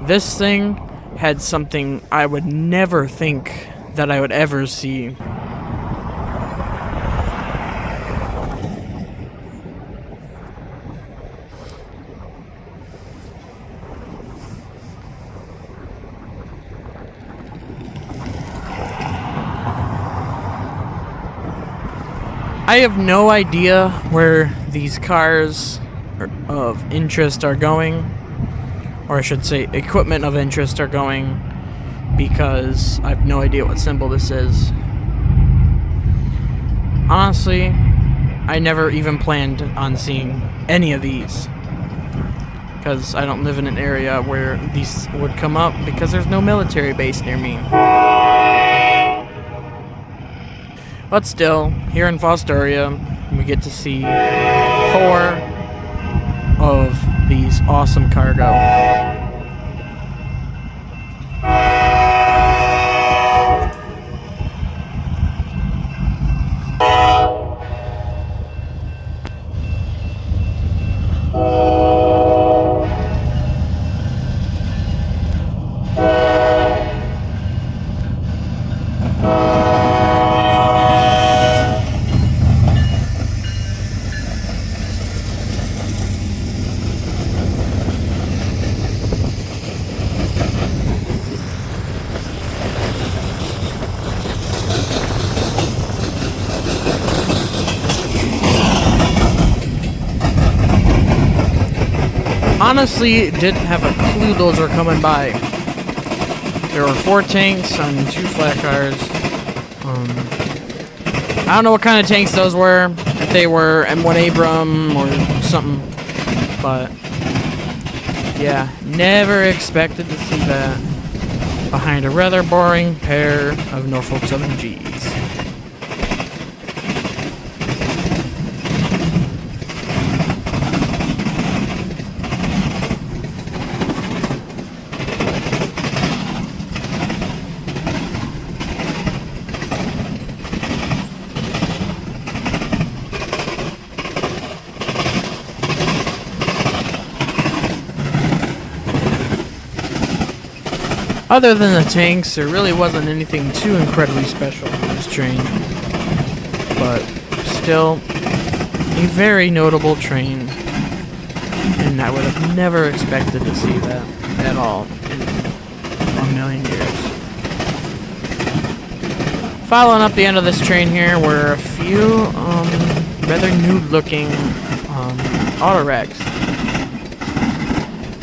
This thing had something I would never think that I would ever see. I have no idea where these cars of interest are going, or I should say equipment of interest are going, because I have no idea what symbol this is. Honestly, I never even planned on seeing any of these, because I don't live in an area where these would come up, because there's no military base near me. But still, here in Fostoria, we get to see 4 of these awesome cargo. honestly didn't have a clue those were coming by. There were 4 tanks and 2 flat cars. I don't know what kind of tanks those were. If they were M1 Abram or something. But yeah, never expected to see that behind a rather boring pair of Norfolk Southern Gs. Other than the tanks, there really wasn't anything too incredibly special on this train. But still, a very notable train. And I would have never expected to see that at all in a million years. Following up the end of this train here were a few rather nude-looking auto racks.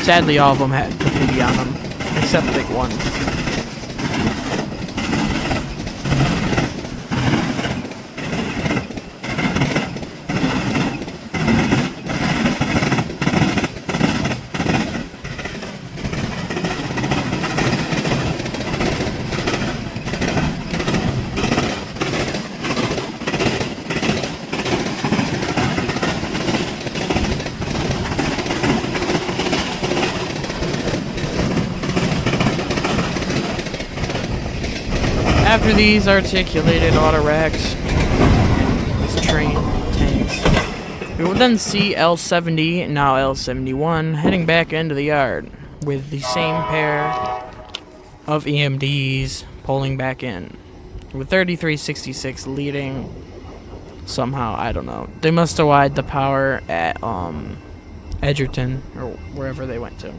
Sadly, all of them had graffiti on them. Except big one. After these articulated auto racks, this train tanks, we will then see L70, now L71, heading back into the yard with the same pair of EMDs pulling back in, with 3366 leading somehow. I don't know. They must have wired the power at Edgerton or wherever they went to.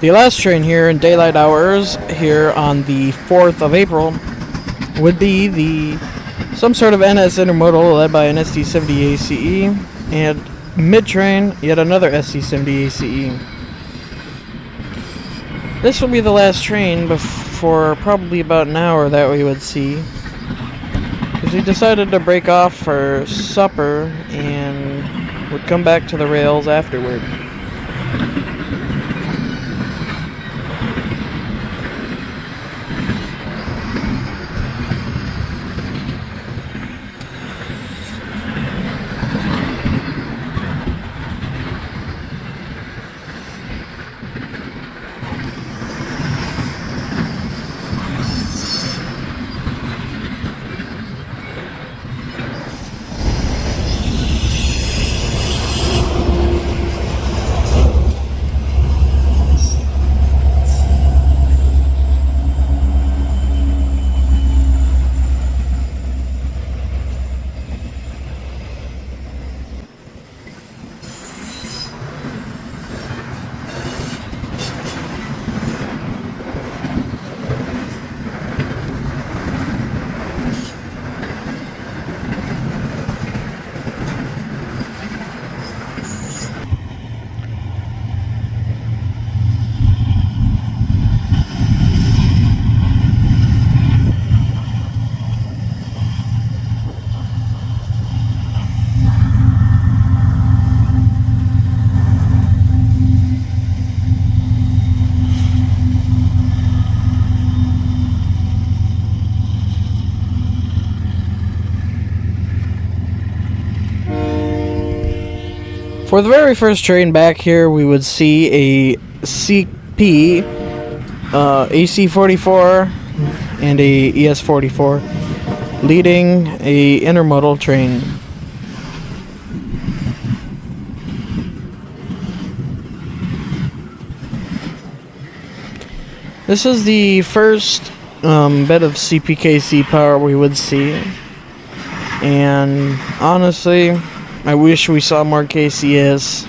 The last train here in daylight hours here on the 4th of April would be the some sort of NS intermodal led by an SD70 ACE, and mid-train yet another SD70 ACE. This will be the last train for probably about an hour that we would see, because we decided to break off for supper and would come back to the rails afterward. For the very first train back here, we would see a CP, AC44, and a ES44 leading a intermodal train. This is the first bit of CPKC power we would see, and honestly, I wish we saw more KCS.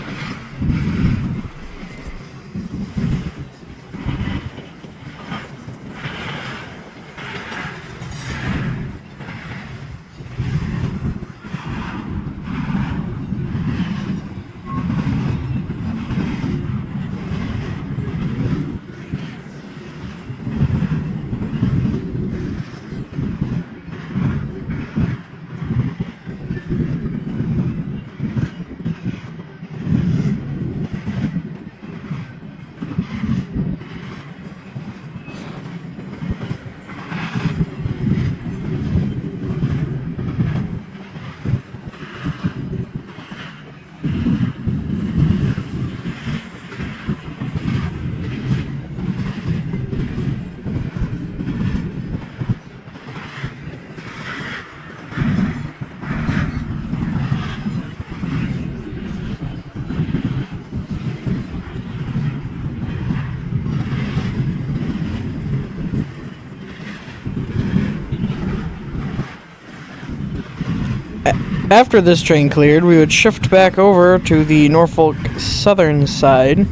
After this train cleared, we would shift back over to the Norfolk Southern side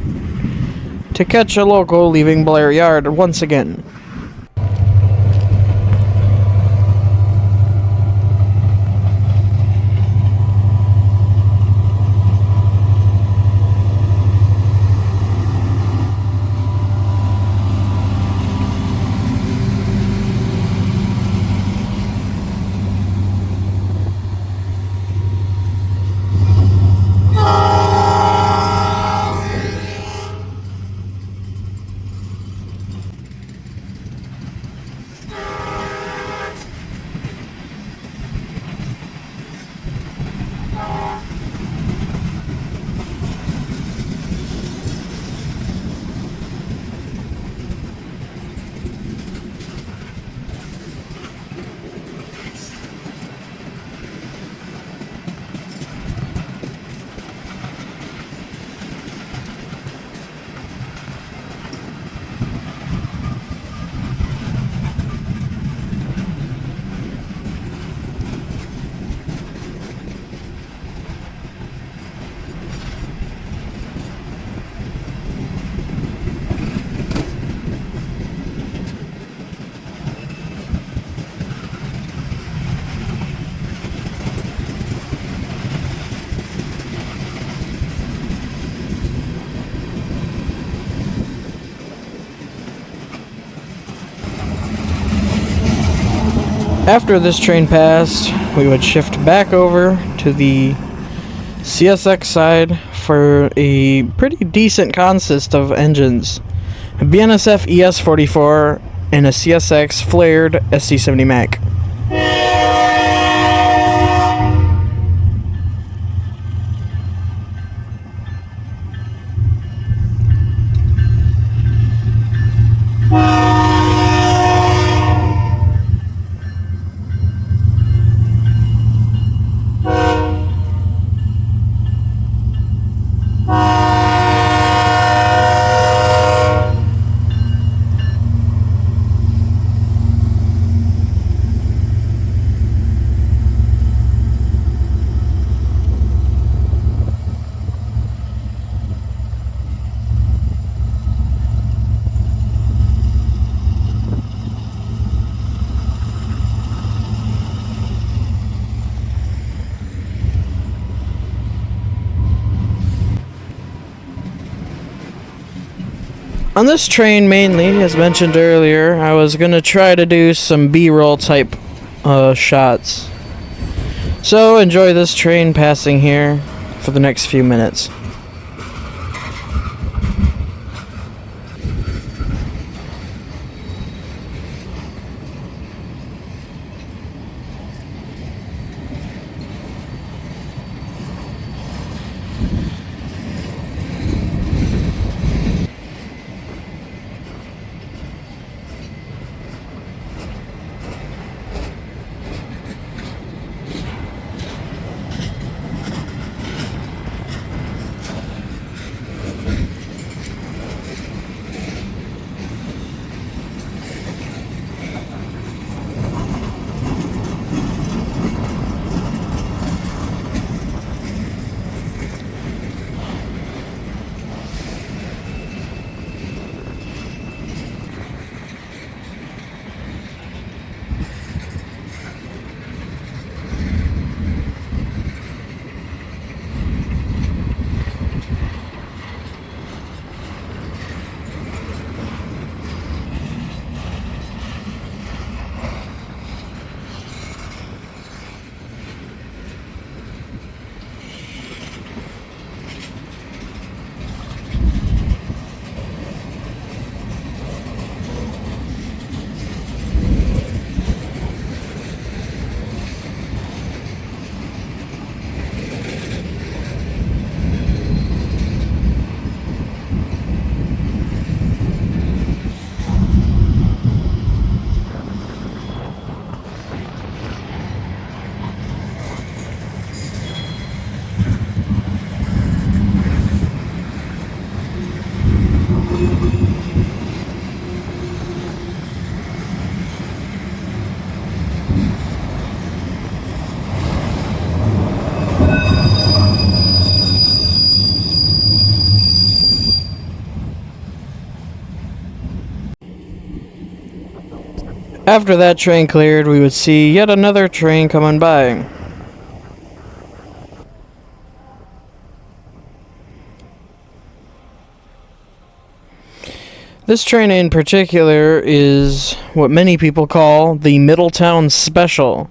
to catch a local leaving Blair Yard once again. After this train passed, we would shift back over to the CSX side for a pretty decent consist of engines. A BNSF ES44 and a CSX flared SD70 Mac. On this train mainly, as mentioned earlier, I was going to try to do some B-roll type shots. So enjoy this train passing here for the next few minutes. After that train cleared, we would see yet another train coming by. This train in particular is what many people call the Middletown Special,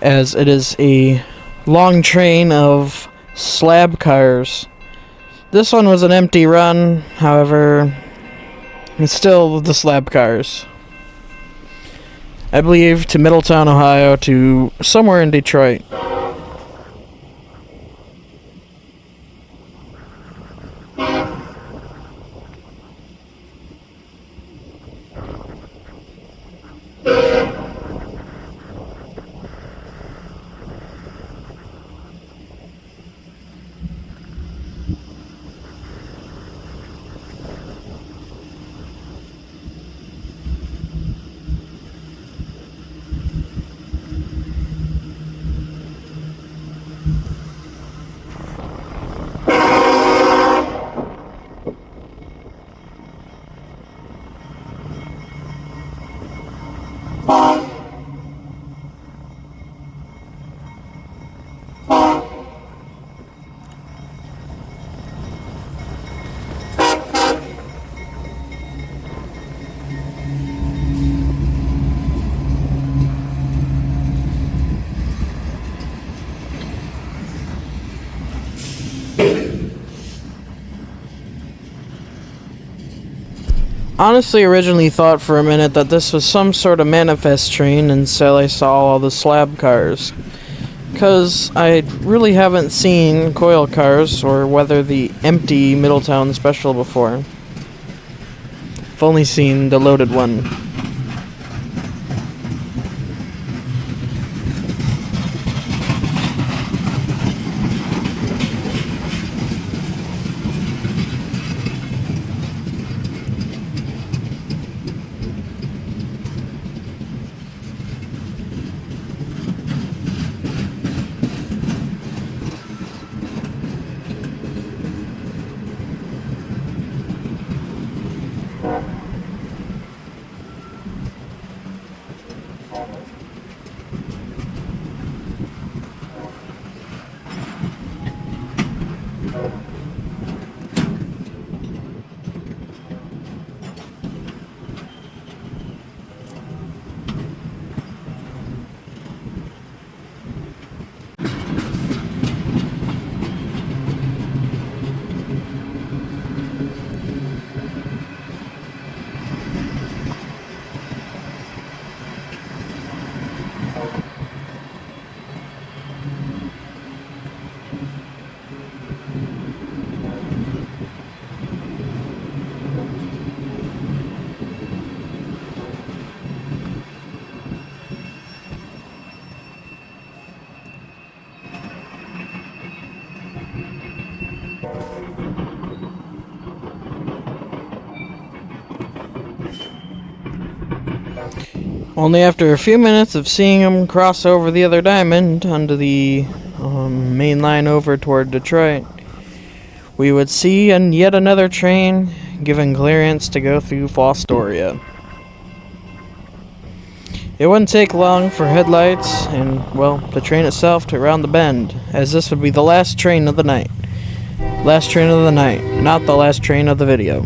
as it is a long train of slab cars. This one was an empty run, however, it's still the slab cars. I believe to Middletown, Ohio, to somewhere in Detroit. Honestly, originally thought for a minute that this was some sort of manifest train until I saw all the slab cars. Because I really haven't seen coil cars or whether the empty Middletown special before. I've only seen the loaded one. Only after a few minutes of seeing him cross over the other diamond onto the main line over toward Detroit, we would see yet another train given clearance to go through Fostoria. It wouldn't take long for headlights and, well, the train itself to round the bend, as this would be the last train of the night. Last train of the night, not the last train of the video.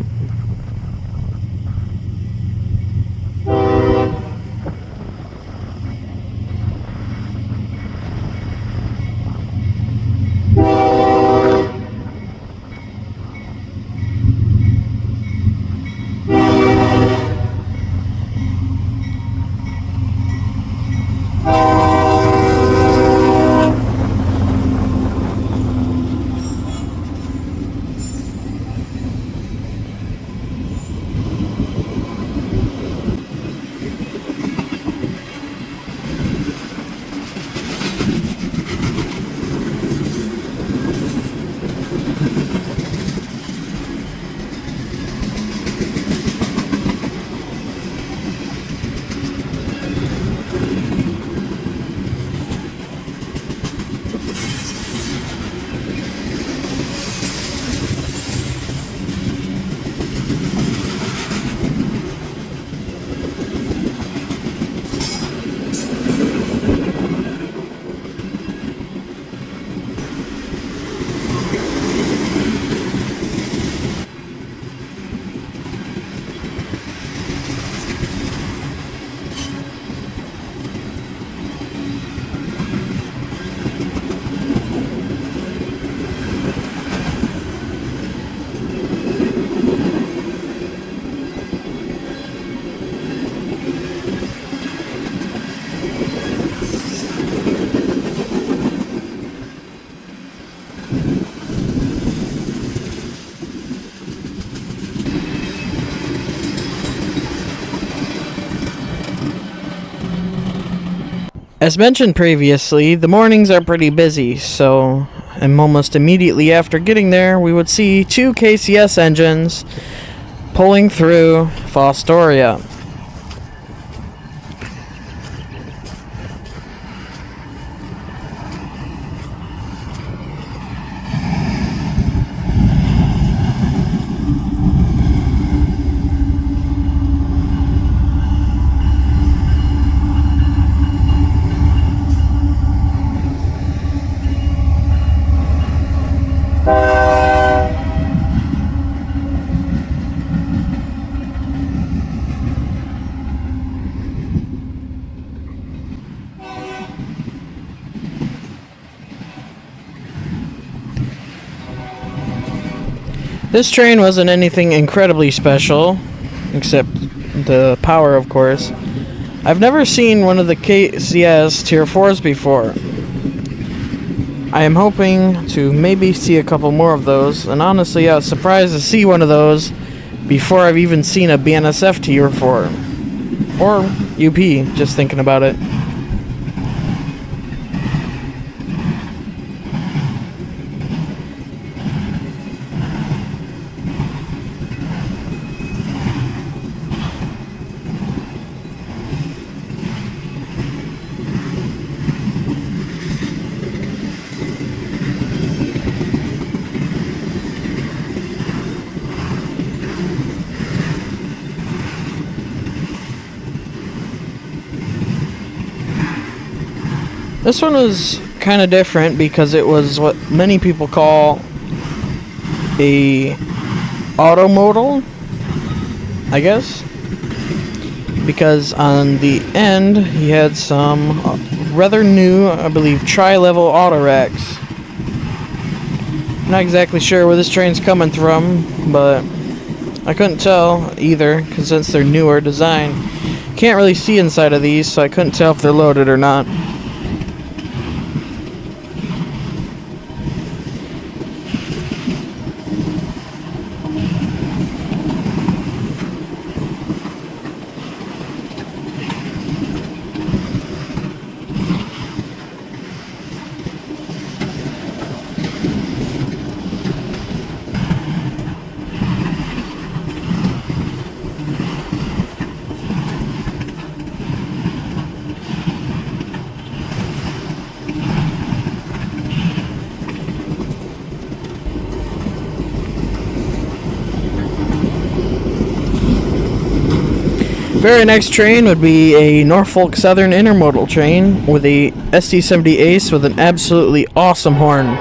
As mentioned previously, the mornings are pretty busy, so almost immediately after getting there, we would see two KCS engines pulling through Fostoria. This train wasn't anything incredibly special. except the power, of course. I've never seen one of the KCS Tier 4s before. I am hoping to maybe see a couple more of those, and honestly I was surprised to see one of those before I've even seen a BNSF Tier 4. Or UP, just thinking about it. This one was kind of different because it was what many people call a automodal, I guess. Because on the end, he had some rather new, I believe, tri-level auto racks. Not exactly sure where this train's coming from, but I couldn't tell either, because since they're newer design, can't really see inside of these, so I couldn't tell if they're loaded or not. Very next train would be a Norfolk Southern intermodal train with a SD70 Ace with an absolutely awesome horn.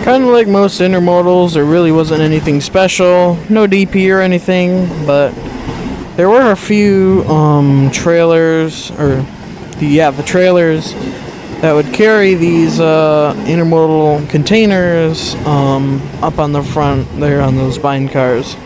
Kind of like most intermodals, there really wasn't anything special, no DP or anything, but there were a few trailers, or the trailers that would carry these intermodal containers up on the front there on those bind cars.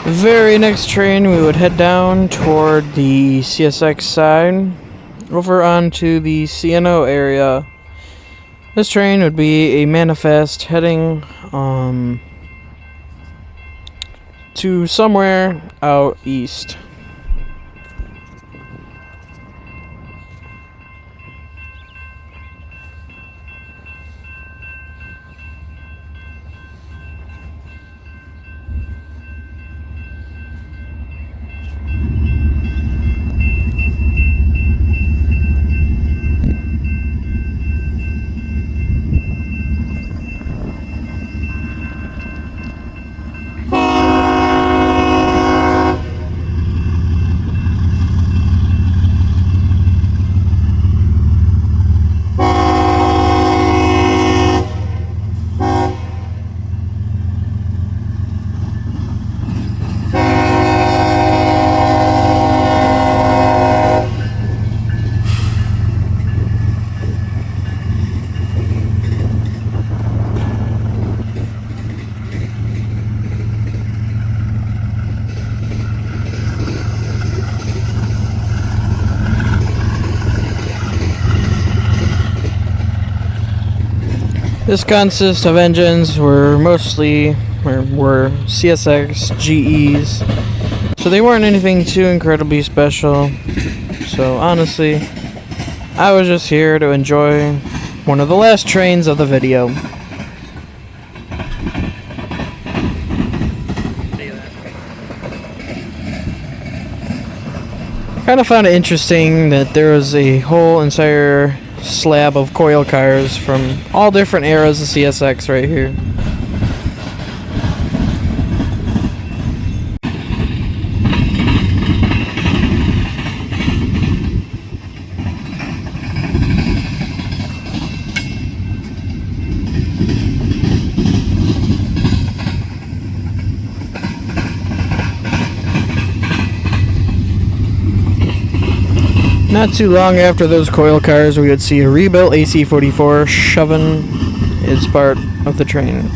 Very next train, we would head down toward the CSX side, over onto the CNO area. This train would be a manifest heading to somewhere out east. This consists of engines were CSX GEs, so they weren't anything too incredibly special. So honestly, I was just here to enjoy one of the last trains of the video. Kind of found it interesting that there was a whole entire slab of coil cars from all different eras of CSX right here. Not too long after those coil cars, we would see a rebuilt AC-44 shoving its part of the train.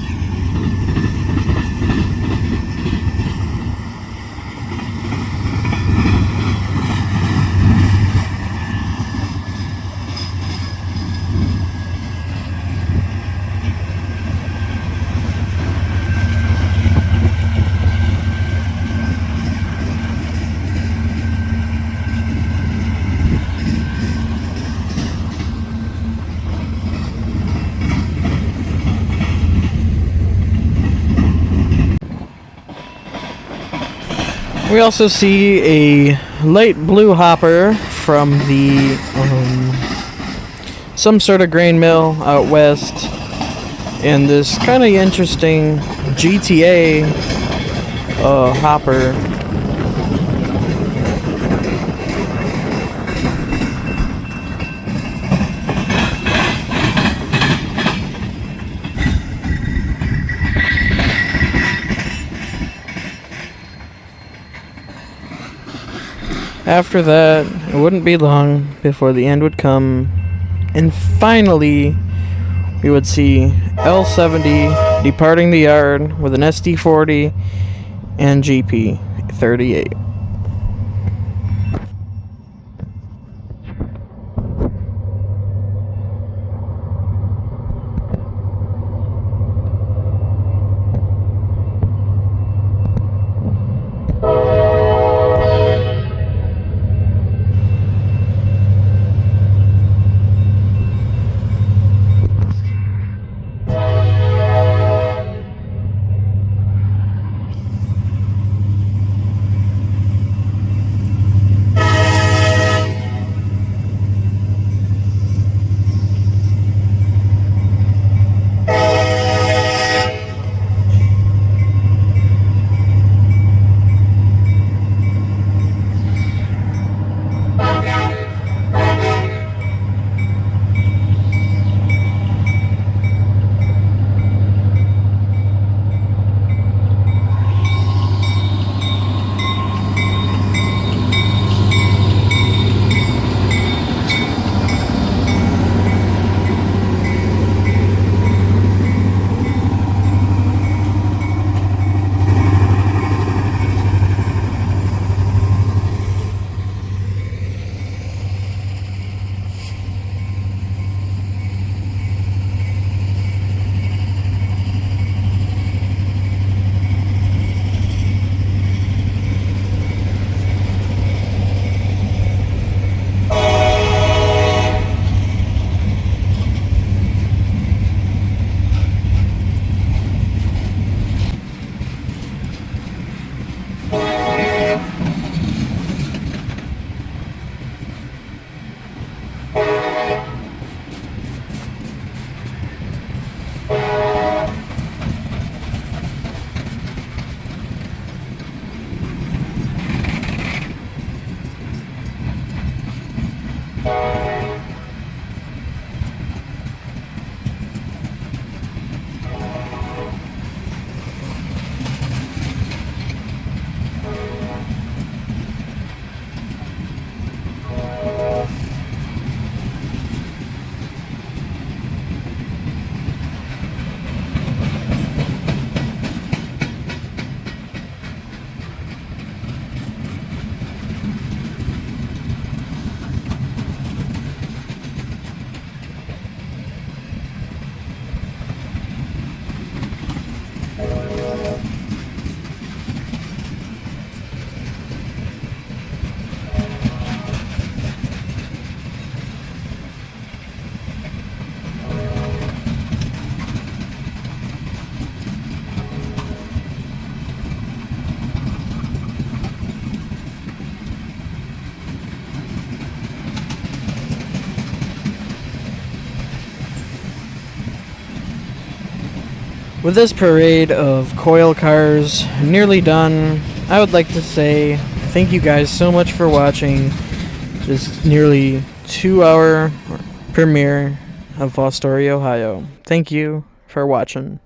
We also see a light blue hopper from the some sort of grain mill out west, and this kind of interesting GTA hopper. After that, it wouldn't be long before the end would come, and finally, we would see L70 departing the yard with an SD40 and GP38. With this parade of coil cars nearly done, I would like to say thank you guys so much for watching this nearly 2-hour premiere of Fostoria, Ohio. Thank you for watching.